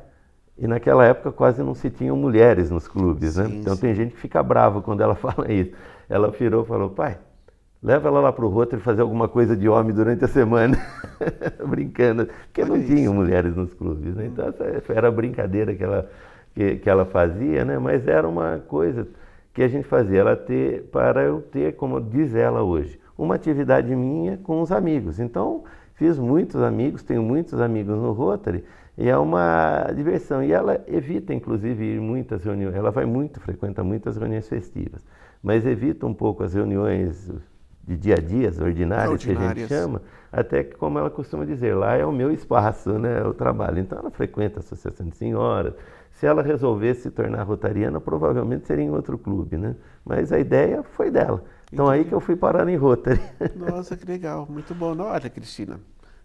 e naquela época quase não se tinham mulheres nos clubes, né? Então tem gente que fica brava quando ela fala isso. Ela virou e falou: pai, leva ela lá para o Rotary fazer alguma coisa de homem durante a semana, brincando, porque não tinham mulheres nos clubes, né? Então essa era a brincadeira que ela fazia, né? Mas era uma coisa que a gente fazia, para eu ter, como diz ela hoje, uma atividade minha com os amigos. Então fiz muitos amigos, tenho muitos amigos no Rotary, e é uma diversão. E ela evita, inclusive, ir muitas reuniões, ela vai muito, frequenta muitas reuniões festivas, mas evita um pouco as reuniões de dia a dia, ordinárias, que a gente chama, até que, como ela costuma dizer, lá é o meu espaço, né, o trabalho. Então ela frequenta a Associação de Senhoras. Se ela resolvesse se tornar rotariana, provavelmente seria em outro clube, né? Mas a ideia foi dela. Então aí que eu fui parar em Rotary. Nossa, que legal, muito bom. Olha, Cristina,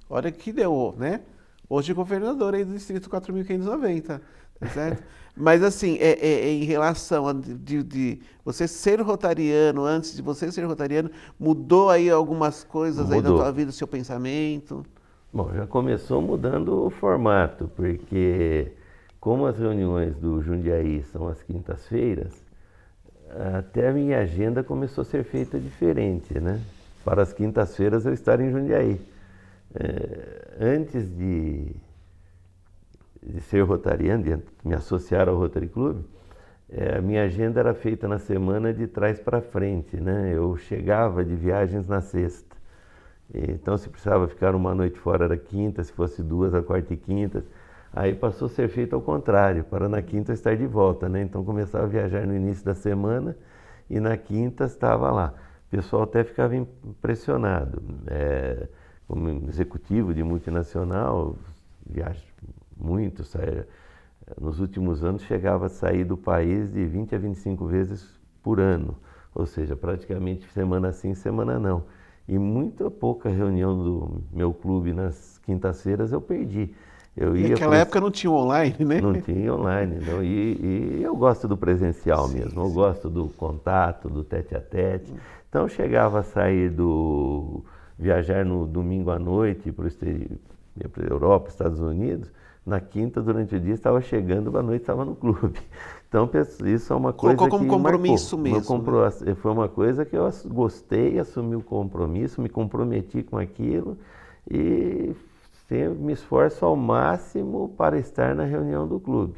olha que deu, né? Hoje governadora aí do Distrito 4.590, tá certo? Mas assim, em relação a de você ser rotariano, antes de você ser rotariano, mudou aí algumas coisas aí na tua vida, seu pensamento? Bom, já começou mudando o formato, porque como as reuniões do Jundiaí são às quintas-feiras, até a minha agenda começou a ser feita diferente, né? Para as quintas-feiras eu estar em Jundiaí. Antes de ser rotariano, de me associar ao Rotary Club, a minha agenda era feita na semana de trás para frente, né? Eu chegava de viagens na sexta. Então, se precisava ficar uma noite fora, era quinta, se fosse duas, a quarta e quinta. Aí passou a ser feito ao contrário, para na quinta estar de volta, né? Então, começava a viajar no início da semana e na quinta estava lá. O pessoal até ficava impressionado. Como executivo de multinacional, viajo muito, nos últimos anos chegava a sair do país de 20 a 25 vezes por ano, ou seja, praticamente semana sim, semana não. E muito pouca reunião do meu clube nas quintas-feiras eu perdi. Naquela época não tinha online, né? Não tinha online, não. E eu gosto do presencial mesmo, eu gosto do contato, do tete-a-tete. Então eu chegava a sair viajar no domingo à noite para a Europa, Estados Unidos, na quinta, durante o dia, estava chegando, à noite estava no clube. Então, isso é uma coisa colocou como compromisso marcou. mesmo. Foi uma coisa que eu gostei, assumi o compromisso, me comprometi com aquilo e sempre me esforço ao máximo para estar na reunião do clube.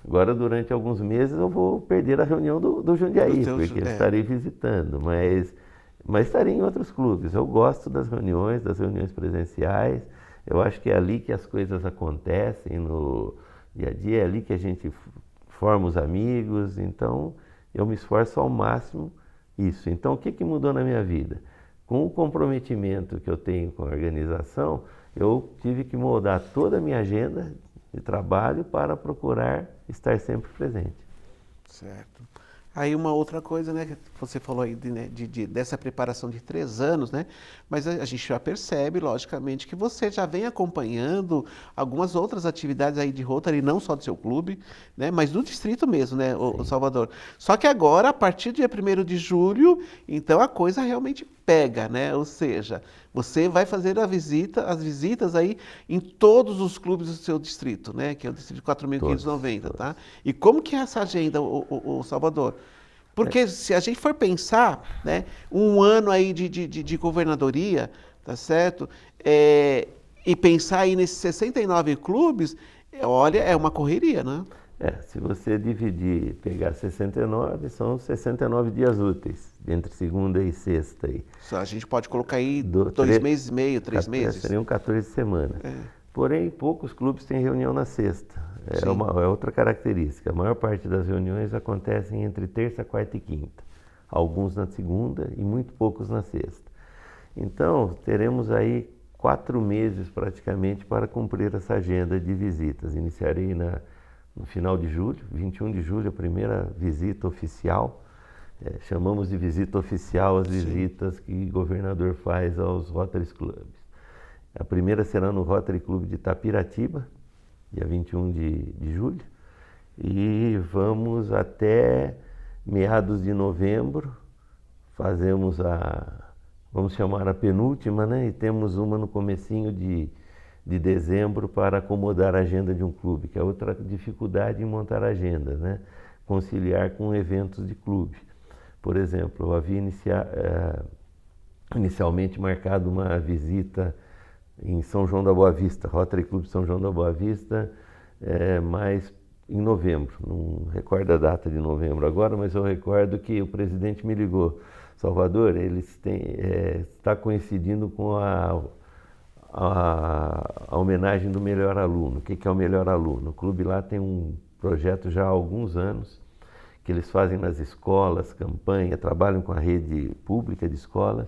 Agora, durante alguns meses, eu vou perder a reunião do Jundiaí, porque estarei visitando, mas estarei em outros clubes. Eu gosto das reuniões presenciais. Eu acho que é ali que as coisas acontecem no dia a dia, é ali que a gente forma os amigos. Então, eu me esforço ao máximo isso. Então, o que mudou na minha vida? Com o comprometimento que eu tenho com a organização, eu tive que moldar toda a minha agenda de trabalho para procurar estar sempre presente. Certo. Aí uma outra coisa, né, que você falou aí dessa preparação de 3 anos, né, mas a gente já percebe, logicamente, que você já vem acompanhando algumas outras atividades aí de Rotary, não só do seu clube, né, mas do distrito mesmo, né, o Salvador. Só que agora, a partir do dia 1º de julho, então a coisa realmente pega, né, ou seja, você vai fazer as visitas aí em todos os clubes do seu distrito, né, que é o distrito 4.590, tá? E como que é essa agenda, o Salvador? Porque se a gente for pensar, né, um ano aí de governadoria, tá certo? E pensar aí nesses 69 clubes, olha, é uma correria, né? Se você dividir, pegar 69, são 69 dias úteis, entre segunda e sexta. Aí. A gente pode colocar aí 2 meses e meio, 3 meses? Seriam 14 semanas. Porém, poucos clubes têm reunião na sexta. É outra característica. A maior parte das reuniões acontecem entre terça, quarta e quinta. Alguns na segunda e muito poucos na sexta. Então, teremos aí 4 meses praticamente para cumprir essa agenda de visitas. Iniciarei no final de julho, 21 de julho, a primeira visita oficial. Chamamos de visita oficial as visitas que o governador faz aos Rotary Clubs. A primeira será no Rotary Club de Itapiratiba, dia 21 de julho. E vamos até meados de novembro, vamos chamar a penúltima, né? E temos uma no comecinho de dezembro para acomodar a agenda de um clube, que é outra dificuldade em montar agenda, né? Conciliar com eventos de clube. Por exemplo, eu havia inicialmente marcado uma visita em São João da Boa Vista, Rotary Club São João da Boa Vista, mas em novembro, não recordo a data de novembro agora, mas eu recordo que o presidente me ligou, Salvador, está coincidindo com a homenagem do melhor aluno. O que é o melhor aluno? O clube lá tem um projeto já há alguns anos, que eles fazem nas escolas, campanha, trabalham com a rede pública de escolas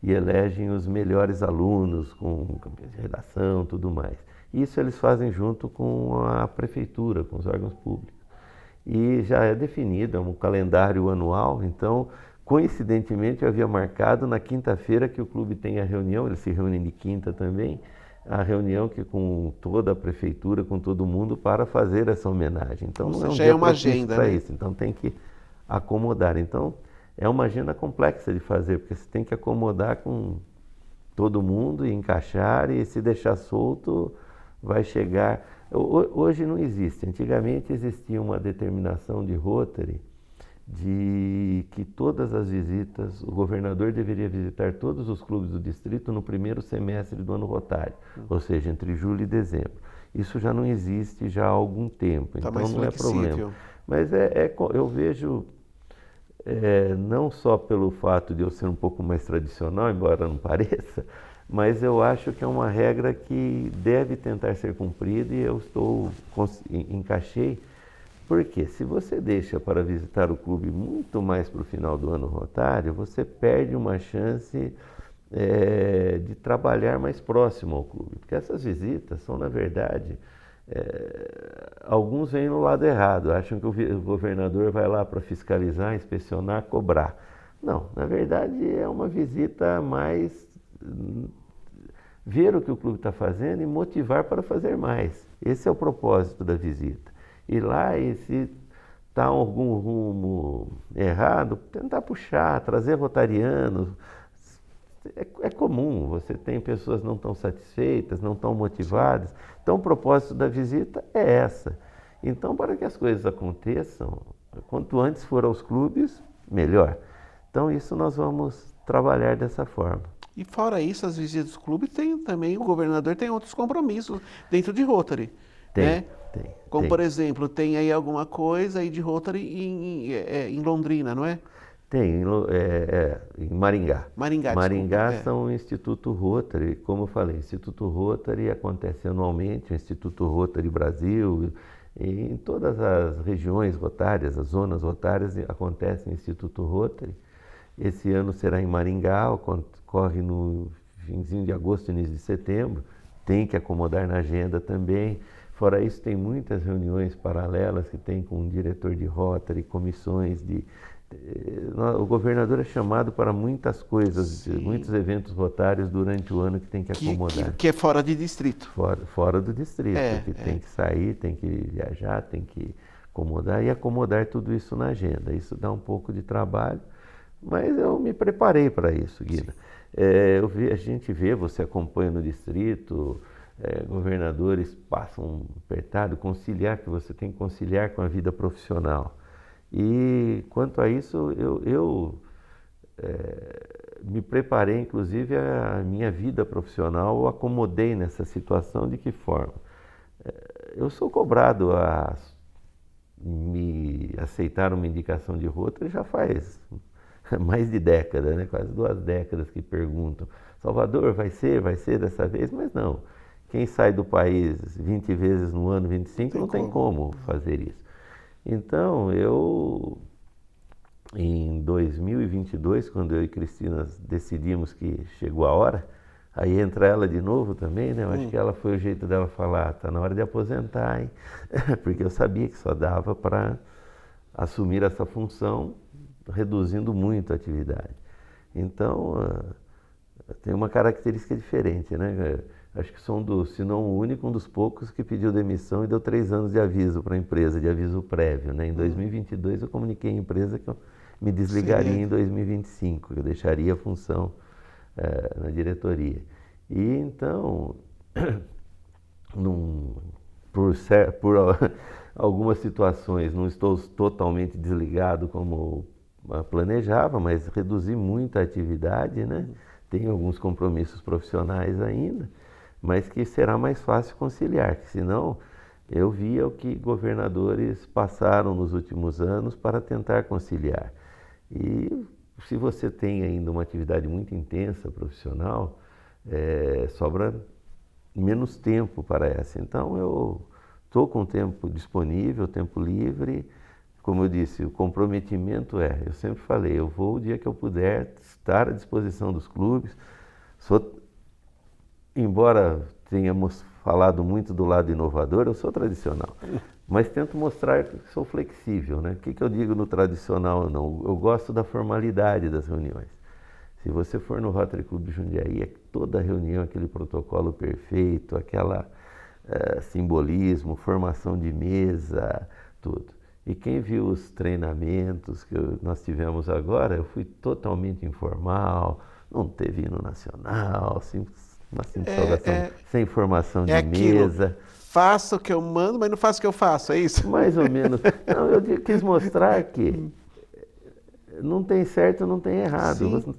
e elegem os melhores alunos com campanha de redação, tudo mais. Isso eles fazem junto com a prefeitura, com os órgãos públicos. E já é definido, é um calendário anual, então, coincidentemente, eu havia marcado na quinta-feira que o clube tem a reunião, eles se reúnem de quinta também, a reunião que com toda a prefeitura, com todo mundo, para fazer essa homenagem. Então, não é um dia uma agenda, para né? isso, então tem que acomodar. Então, é uma agenda complexa de fazer, porque você tem que acomodar com todo mundo e encaixar, e se deixar solto, vai chegar... Hoje não existe. Antigamente existia uma determinação de Rotary de que todas as visitas, o governador deveria visitar todos os clubes do distrito no primeiro semestre do ano rotário, ou seja, entre julho e dezembro. Isso já não existe já há algum tempo, então não é problema. Mas eu vejo, não só pelo fato de eu ser um pouco mais tradicional, embora não pareça, mas eu acho que é uma regra que deve tentar ser cumprida e eu encaixei. Porque se você deixa para visitar o clube muito mais para o final do ano rotário, você perde uma chance de trabalhar mais próximo ao clube. Porque essas visitas são, na verdade, alguns vêm no lado errado, acham que o governador vai lá para fiscalizar, inspecionar, cobrar. Não, na verdade é uma visita mais ver o que o clube está fazendo e motivar para fazer mais. Esse é o propósito da visita. Ir lá e se está algum rumo errado, tentar puxar, trazer rotarianos. É comum, você tem pessoas não tão satisfeitas, não tão motivadas. Então o propósito da visita é essa. Então, para que as coisas aconteçam, quanto antes for aos clubes, melhor. Então isso nós vamos trabalhar dessa forma. E fora isso, as visitas dos clubes o governador tem outros compromissos dentro de Rotary. Tem. Como, por exemplo, tem aí alguma coisa aí de Rotary em Londrina, não é? Tem, em Maringá. Maringá, são o Instituto Rotary, como eu falei, o Instituto Rotary acontece anualmente, o Instituto Rotary Brasil, e em todas as regiões rotárias, as zonas rotárias, acontece o Instituto Rotary. Esse ano será em Maringá, ocorre no finzinho de agosto, início de setembro, tem que acomodar na agenda também. Fora isso, tem muitas reuniões paralelas que tem com o diretor de Rotary, comissões de... O governador é chamado para muitas coisas, sim, muitos eventos rotários durante o ano que tem que acomodar. Que é fora de distrito. Fora do distrito, tem que sair, tem que viajar, tem que acomodar e acomodar tudo isso na agenda. Isso dá um pouco de trabalho, mas eu me preparei para isso, Guida. A gente vê, você acompanha no distrito... governadores passam apertado, que você tem que conciliar com a vida profissional. E quanto a isso, eu me preparei, inclusive, a minha vida profissional, eu acomodei nessa situação. De que forma? Eu sou cobrado me aceitaram uma indicação de Rotary já faz mais de década, né? Quase 2 décadas que perguntam, Salvador, vai ser dessa vez? Mas não, quem sai do país 20 vezes no ano, 25, não tem como fazer isso. Então, em 2022, quando eu e Cristina decidimos que chegou a hora, aí entra ela de novo também, né? Eu acho que ela foi o jeito dela falar, tá na hora de aposentar, hein? Porque eu sabia que só dava para assumir essa função, reduzindo muito a atividade. Então, tem uma característica diferente, né? Acho que sou se não o único, um dos poucos que pediu demissão e deu 3 anos de aviso para a empresa, de aviso prévio, né? Em 2022 eu comuniquei à empresa que eu me desligaria em 2025, que eu deixaria a função na diretoria. E então, por algumas situações, não estou totalmente desligado como planejava, mas reduzi muito a atividade, né? Tenho alguns compromissos profissionais ainda, mas que será mais fácil conciliar, que senão eu via o que governadores passaram nos últimos anos para tentar conciliar. E se você tem ainda uma atividade muito intensa profissional, sobra menos tempo para essa. Então eu estou com tempo disponível, tempo livre. Como eu disse, o comprometimento eu sempre falei, eu vou o dia que eu puder estar à disposição dos clubes. Embora tenhamos falado muito do lado inovador, eu sou tradicional, mas tento mostrar que sou flexível, né? O que eu digo no tradicional ou não? Eu gosto da formalidade das reuniões. Se você for no Rotary Club de Jundiaí, toda reunião, aquele protocolo perfeito, aquela simbolismo, formação de mesa, tudo. E quem viu os treinamentos que nós tivemos agora, eu fui totalmente informal, não teve hino nacional, uma simples saudação, sem formação de mesa. Faço o que eu mando, mas não faço o que eu faço, é isso? Mais ou menos. Não, eu quis mostrar que não tem certo, não tem errado.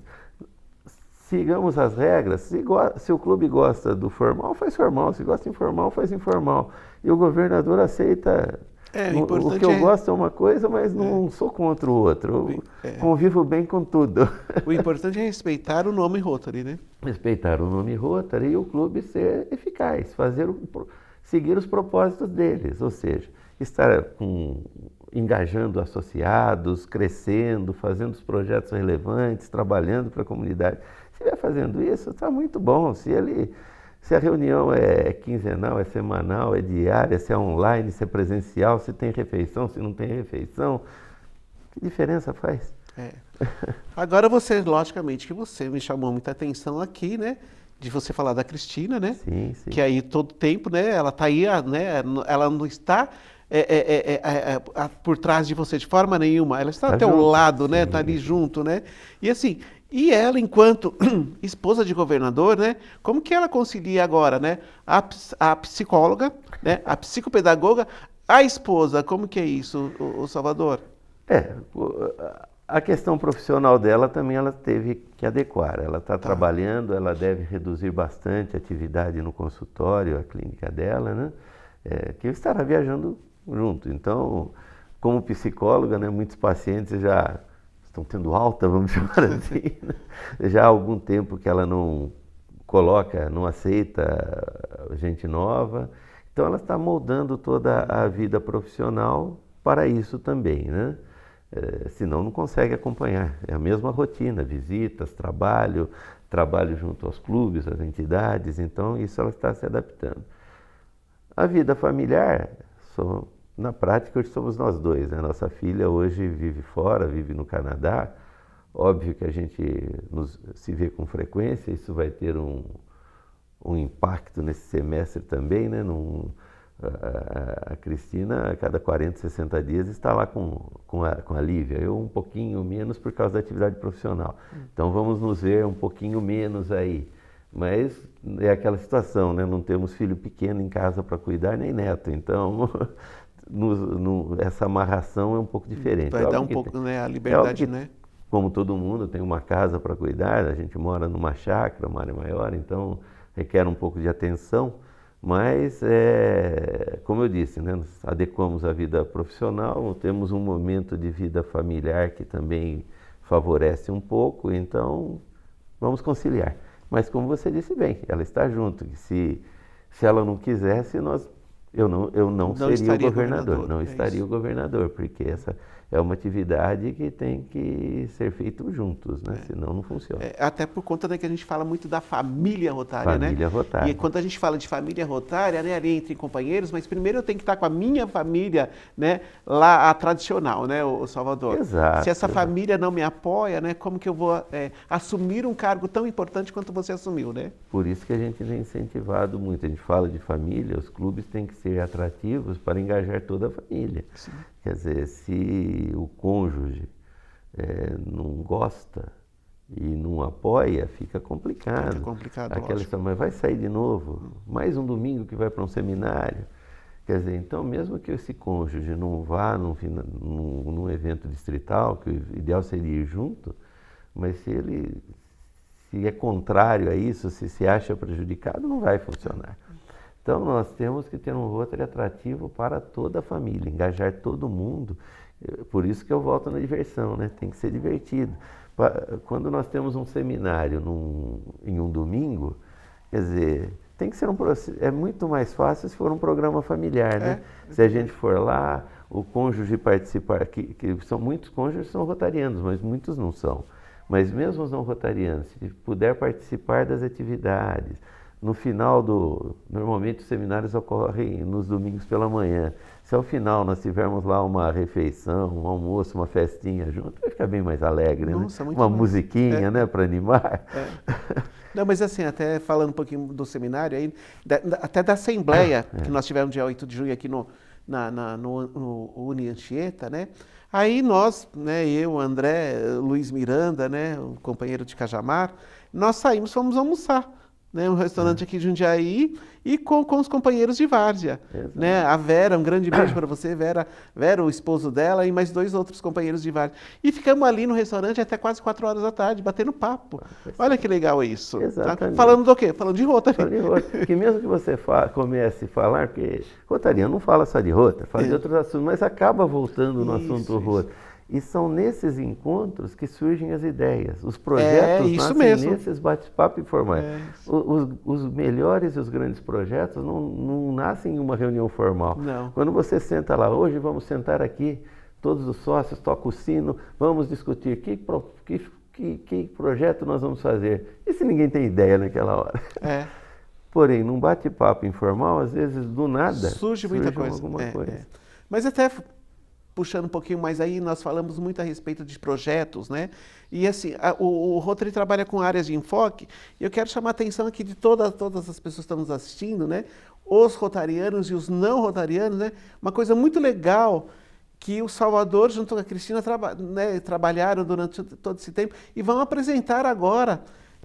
Sigamos as regras. Se o clube gosta do formal, faz formal. Se gosta informal, faz informal. E o governador aceita. O que eu gosto é uma coisa, mas não sou contra o outro. Eu convivo bem com tudo. O importante é respeitar o nome Rotary, né? Respeitar o nome Rotary e o clube ser eficaz, seguir os propósitos deles, ou seja, estar engajando associados, crescendo, fazendo os projetos relevantes, trabalhando para a comunidade. Se estiver fazendo isso, está muito bom. Se a reunião é quinzenal, é semanal, é diária, se é online, se é presencial, se tem refeição, se não tem refeição, que diferença faz? Agora logicamente que você me chamou muita atenção aqui, né? De você falar da Cristina, né? Sim. Que aí todo tempo, né? Ela está aí, né? Ela não está por trás de você de forma nenhuma. Ela está ao teu lado, né? Está ali junto, né? E assim... E ela, enquanto esposa de governador, né, como que ela concilia agora, né, a psicóloga, né, a psicopedagoga, a esposa, como que é isso, o Salvador? A questão profissional dela também ela teve que adequar. Ela está trabalhando, ela deve reduzir bastante a atividade no consultório, a clínica dela, né, que estará viajando junto. Então, como psicóloga, né, muitos pacientes já estão tendo alta, vamos chamar assim, né? Já há algum tempo que ela não aceita gente nova. Então ela está moldando toda a vida profissional para isso também, né? Senão não consegue acompanhar. É a mesma rotina, visitas, trabalho junto aos clubes, às entidades, então isso ela está se adaptando. A vida familiar, na prática, hoje somos nós dois, né? Nossa filha hoje vive fora, vive no Canadá. Óbvio que a gente se vê com frequência, isso vai ter um impacto nesse semestre também, né? A Cristina, a cada 40, 60 dias, está lá com a Lívia. Eu um pouquinho menos por causa da atividade profissional. Então vamos nos ver um pouquinho menos aí. Mas é aquela situação, né? Não temos filho pequeno em casa para cuidar, nem neto. Então... essa amarração é um pouco diferente. Vai dar um pouco, né, a liberdade, né? Como todo mundo tem uma casa para cuidar, a gente mora numa chácara, uma área maior, então requer um pouco de atenção, Mas, como eu disse, né, nós adequamos a vida profissional, temos um momento de vida familiar que também favorece um pouco, então vamos conciliar. Mas como você disse bem, ela está junto. Se ela não quisesse, eu não seria o governador, não estaria o governador, porque essa é uma atividade que tem que ser feita juntos, né? Senão não funciona. Até por conta, né, que a gente fala muito da família rotária, né? Família rotária. E quando a gente fala de família rotária, né, ali entre companheiros, mas primeiro eu tenho que estar com a minha família, né, lá a tradicional, né, o Salvador. Exato. Se essa família não me apoia, né, como que eu vou assumir um cargo tão importante quanto você assumiu, né? Por isso que a gente tem incentivado muito. A gente fala de família, os clubes têm que ser atrativos para engajar toda a família. Sim. Quer dizer, se o cônjuge não gosta e não apoia, fica complicado. Fica complicado, Aquela história, mas vai sair de novo? Mais um domingo que vai para um seminário? Quer dizer, então, mesmo que esse cônjuge não vá num evento distrital, que o ideal seria ir junto, mas se é contrário a isso, se acha prejudicado, não vai funcionar. Então, nós temos que ter um Rotary atrativo para toda a família, engajar todo mundo. Por isso que eu volto na diversão, né? Tem que ser divertido. Quando nós temos um seminário em um domingo, quer dizer, tem que ser é muito mais fácil se for um programa familiar, né? Se a gente for lá, o cônjuge participar, que muitos cônjuges são rotarianos, mas muitos não são. Mas mesmo os não rotarianos, se puder participar das atividades, no final normalmente os seminários ocorrem nos domingos pela manhã. Se ao final nós tivermos lá uma refeição, um almoço, uma festinha junto, vai ficar bem mais alegre, Nossa, né? Muito uma mais. musiquinha, né, para animar. Não, mas assim, até falando um pouquinho do seminário aí, até da assembleia que nós tivemos dia 8 de junho aqui no Uni Anchieta, né? Aí nós, né, eu, André, Luiz Miranda, né, o companheiro de Cajamar, nós fomos almoçar. Né, um restaurante aqui de Jundiaí e com os companheiros de várzea. Né? A Vera, um grande beijo para você, Vera, o esposo dela e mais 2 outros companheiros de várzea. E ficamos ali no restaurante até quase 4 horas da tarde, batendo papo. Olha que legal isso. Exatamente. Tá? Falando do quê? Falando de Rotary. Que mesmo que você comece a falar, porque rotariano não fala só de Rotary, fala de outros assuntos, mas acaba voltando no assunto Rotary. E são nesses encontros que surgem as ideias. Os projetos nascem nesses bate-papo informais. Os melhores e os grandes projetos não nascem em uma reunião formal. Não. Quando você senta lá, hoje vamos sentar aqui, todos os sócios tocam o sino, vamos discutir que projeto nós vamos fazer. E se ninguém tem ideia naquela hora? Porém, num bate-papo informal, às vezes, do nada, surge muita coisa. Alguma coisa. Mas até puxando um pouquinho mais aí, nós falamos muito a respeito de projetos, né? E assim, o Rotary trabalha com áreas de enfoque, e eu quero chamar a atenção aqui de todas as pessoas que estão nos assistindo, né? Os rotarianos e os não rotarianos, né? Uma coisa muito legal que o Salvador, junto com a Cristina, trabalharam durante todo esse tempo e vão apresentar agora,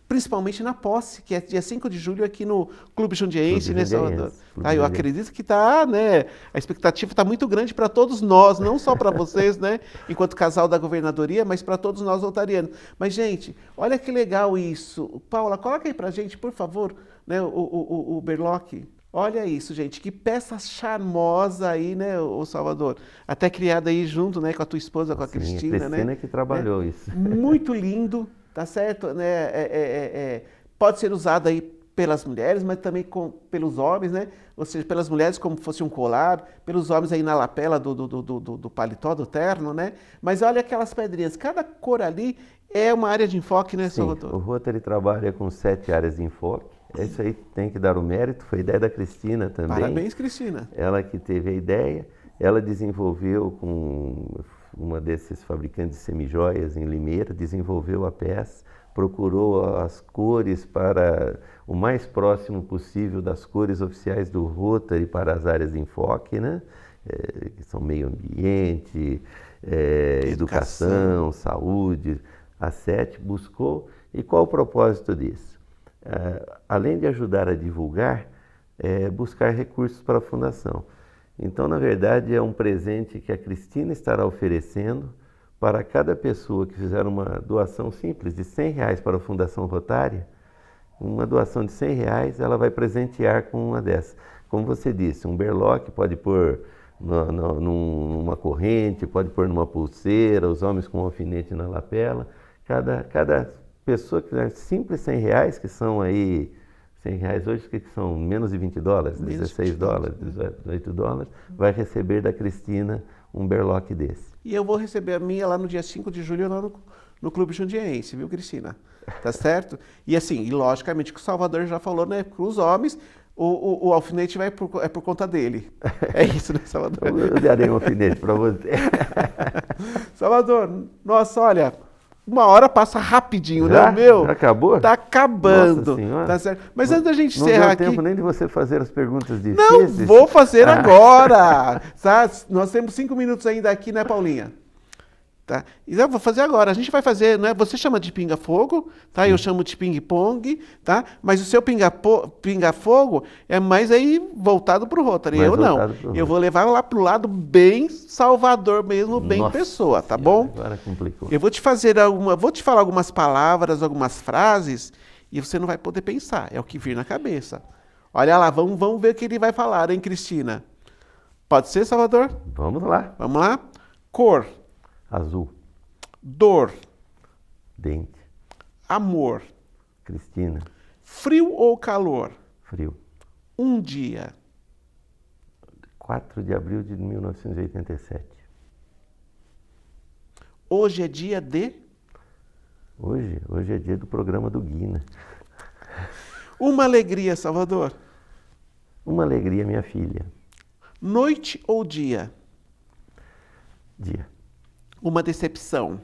principalmente na posse, que é dia 5 de julho aqui no Clube Jundiaense, né, Salvador? Eu acredito que né, a expectativa está muito grande para todos nós, não só para vocês, né, enquanto casal da governadoria, mas para todos nós rotarianos. Mas, gente, olha que legal isso. Paula, coloca aí para a gente, por favor, né, o Berlock. Olha isso, gente, que peça charmosa aí, né, o Salvador? Até criada aí junto, né, com a tua esposa, com a Cristina, né? A Cristina que trabalhou isso. Muito lindo. Tá certo? Né? Pode ser usado aí pelas mulheres, mas também pelos homens, né? Ou seja, pelas mulheres como fosse um colar, pelos homens aí na lapela do paletó, do terno, né? Mas olha aquelas pedrinhas, cada cor ali é uma área de enfoque, né, Salvador? Sim, o Rotary trabalha com 7 áreas de enfoque. Isso aí tem que dar o mérito, foi ideia da Cristina também. Parabéns, Cristina. Ela que teve a ideia, ela desenvolveu com uma desses fabricantes de semijoias em Limeira, desenvolveu a peça, procurou as cores para o mais próximo possível das cores oficiais do Rotary para as áreas de enfoque, né? Que são meio ambiente, educação, saúde. A 7 buscou. E qual o propósito disso? Além de ajudar a divulgar, buscar recursos para a fundação. Então, na verdade, é um presente que a Cristina estará oferecendo para cada pessoa que fizer uma doação simples de R$100 para a Fundação Rotária, Uma doação de R$100, ela vai presentear com uma dessas. Como você disse, um berloque pode pôr numa corrente, pode pôr numa pulseira, os homens com um alfinete na lapela. Cada pessoa que fizer simples R$100, que são aí, R$100 hoje, que são menos de $20, $16, $18, vai receber da Cristina um berloque desse. E eu vou receber a minha lá no dia 5 de julho, lá no Clube Jundiaense, viu, Cristina? Tá certo? E assim, e logicamente que o Salvador já falou, né, para os homens, o alfinete é por conta dele. É isso, né, Salvador? Eu darei um alfinete para você. Salvador, nossa, olha, uma hora passa rapidinho, Já? né, meu? Já acabou? Tá acabando. Nossa Senhora. Tá certo? Mas antes da gente Não encerrar deu aqui... tempo nem de você fazer as perguntas Não, difíceis. vou fazer agora. Tá? Nós temos 5 minutos ainda aqui, né, Paulinha? Tá? E eu vou fazer agora. A gente vai fazer, né? Você chama de pinga-fogo, tá? Eu chamo de ping-pong, tá? Mas o seu pinga-fogo é mais aí voltado pro Rotary. Mais Eu não. voltado pro Eu vou levar lá pro lado bem Salvador mesmo, bem Nossa pessoa, tá Senhora, bom? Agora complicou. Eu vou te falar algumas palavras, algumas frases, e você não vai poder pensar. É o que vir na cabeça. Olha lá, vamos ver o que ele vai falar, hein, Cristina? Pode ser, Salvador? Vamos lá. Vamos lá? Cor, Azul, dor, dente, amor, Cristina, frio ou calor? frio. Um dia, 4 de abril de 1987. hoje é dia de Hoje é dia do programa do Guina. uma alegria, Salvador. Uma alegria, minha filha. Noite ou dia? Dia. Uma decepção.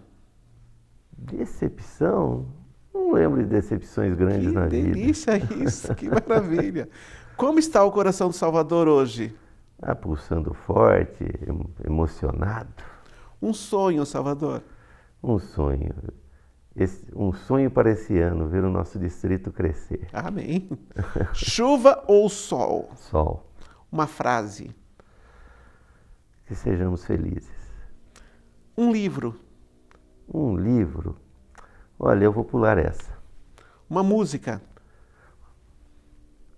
Decepção? Não lembro de decepções grandes Que na vida. delícia isso, que maravilha. Como está o coração do Salvador hoje? Ah, pulsando forte, emocionado. Um sonho, Salvador. Um sonho. Um sonho para esse ano, ver o nosso distrito crescer. Amém. Chuva ou sol? Sol. Uma frase. Que sejamos felizes. Um livro. Um livro. Olha, eu vou pular essa. Uma música.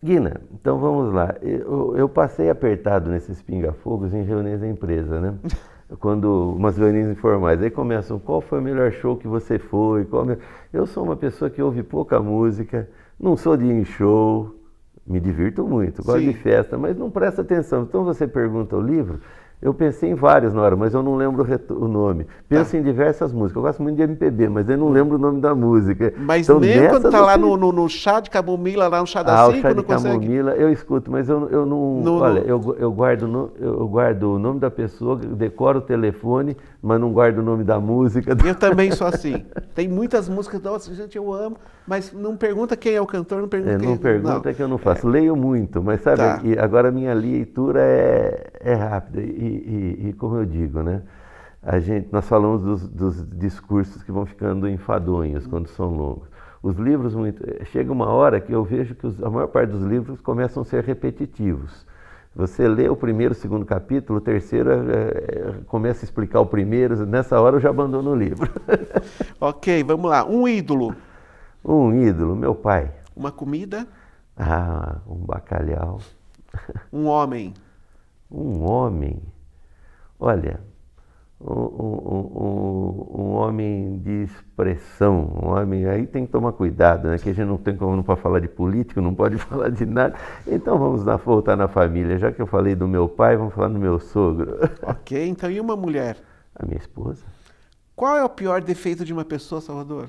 Guina, então vamos lá. Eu passei apertado nesses pinga-fogos em reuniões da empresa, né? Umas reuniões informais. Aí começam, qual foi o melhor show que você foi? Eu sou uma pessoa que ouve pouca música, não sou de ir em show, me divirto muito, gosto Sim. de festa, mas não presta atenção. Então você pergunta o livro, eu pensei em vários na hora, mas eu não lembro o nome. Penso em diversas músicas. Eu gosto muito de MPB, mas eu não lembro o nome da música. Mas então, mesmo quando tá você... lá no chá de camomila, lá no chá da o 5, chá de não consegue? camomila, eu escuto, mas eu não... Olha, eu guardo o nome da pessoa, decoro o telefone, mas não guardo o nome da música. Eu também sou assim. Tem muitas músicas, nossa, gente, eu amo, mas não pergunta quem é o cantor, não pergunta quem... Não pergunta não. que eu não faço. Leio muito, mas sabe, Tá. agora a minha leitura é rápida e como eu digo, né? Nós falamos dos discursos que vão ficando enfadonhos quando são longos. Os livros, chega uma hora que eu vejo que a maior parte dos livros começam a ser repetitivos. Você lê o primeiro, o segundo capítulo, o terceiro começa a explicar o primeiro, nessa hora eu já abandono o livro. Ok, vamos lá. Um ídolo. Um ídolo, meu pai. Uma comida. Um bacalhau. Um homem. Um homem. Olha, um homem de expressão, um homem, aí tem que tomar cuidado, né? Que a gente não tem como, não pode falar de político, não pode falar de nada. Então vamos voltar na família. Já que eu falei do meu pai, vamos falar do meu sogro. Ok, então e uma mulher? A minha esposa. Qual é o pior defeito de uma pessoa, Salvador?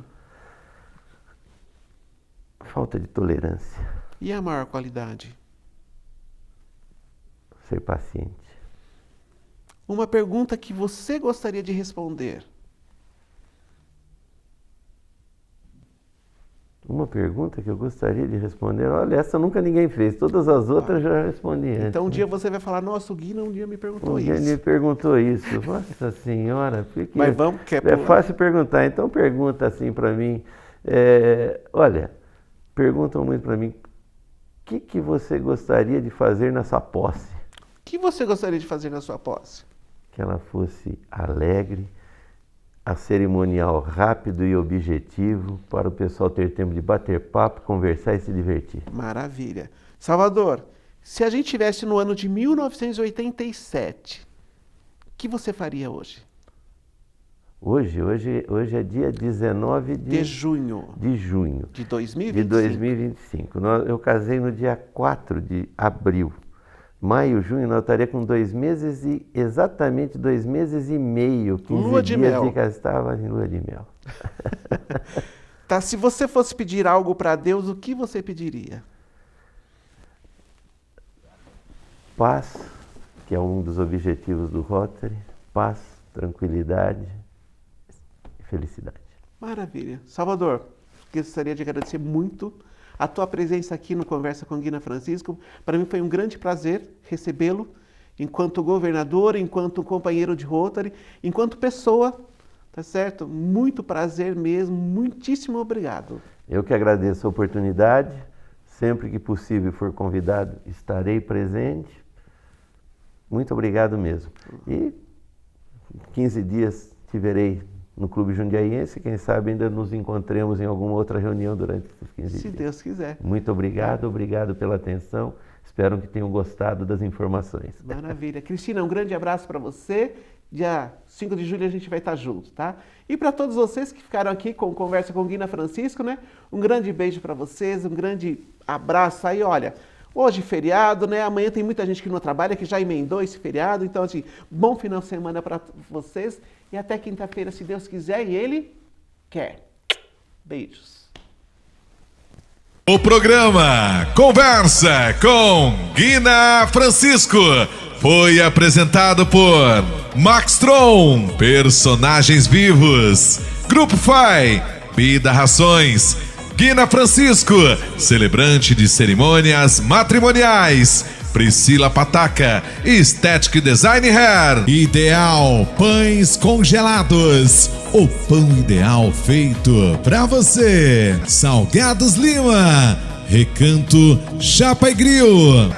Falta de tolerância. E a maior qualidade? Ser paciente. Uma pergunta que você gostaria de responder. Uma pergunta que eu gostaria de responder. Olha, essa nunca ninguém fez. Todas as outras já respondi antes. Então um né? dia você vai falar, nossa, o Guina um dia me perguntou Alguém isso. me perguntou isso. Nossa Senhora, por que Mas vamos, quer é pular? fácil perguntar. Então pergunta assim para mim. Olha, perguntam muito para mim. O que você gostaria de fazer na sua posse? O que você gostaria de fazer na sua posse? Que ela fosse alegre, a cerimonial rápido e objetivo para o pessoal ter tempo de bater papo, conversar e se divertir. Maravilha. Salvador, se a gente estivesse no ano de 1987, o que você faria hoje? Hoje é dia 19 de junho de 2025. De 2025. Eu casei no dia 4 de abril. Maio, junho, nós estaria com 2 meses e exatamente 2 meses e meio, 15 lua de dias mel. de que estava em lua de mel. Tá, se você fosse pedir algo para Deus, o que você pediria? Paz, que é um dos objetivos do Rotary. Paz, tranquilidade e felicidade. Maravilha. Salvador, gostaria de agradecer muito a tua presença aqui no Conversa com Guina Francisco. Para mim foi um grande prazer recebê-lo enquanto governador, enquanto companheiro de Rotary, enquanto pessoa, tá certo? Muito prazer mesmo, muitíssimo obrigado. Eu que agradeço a oportunidade, sempre que possível for convidado, estarei presente. Muito obrigado mesmo. E 15 dias estiverei no Clube Jundiaiense, quem sabe ainda nos encontremos em alguma outra reunião durante esses 15 dias. Se Deus quiser. Muito obrigado pela atenção. Espero que tenham gostado das informações. Maravilha. Cristina, um grande abraço para você. Dia 5 de julho a gente vai estar junto, tá? E para todos vocês que ficaram aqui com Conversa com Guina Francisco, né? Um grande beijo para vocês, um grande abraço aí, olha. Hoje feriado, né? Amanhã tem muita gente que não trabalha, que já emendou esse feriado. Então, assim, bom final de semana para vocês. E até quinta-feira, se Deus quiser e Ele quer. Beijos. O programa Conversa com Guina Francisco foi apresentado por Maxtron, personagens vivos, Grupo FAI, Bida Rações, Guina Francisco, celebrante de cerimônias matrimoniais, Priscila Pataca, Estética e Design Hair, Ideal Pães Congelados, o pão ideal feito pra você, Salgados Lima, Recanto Chapa e Grill.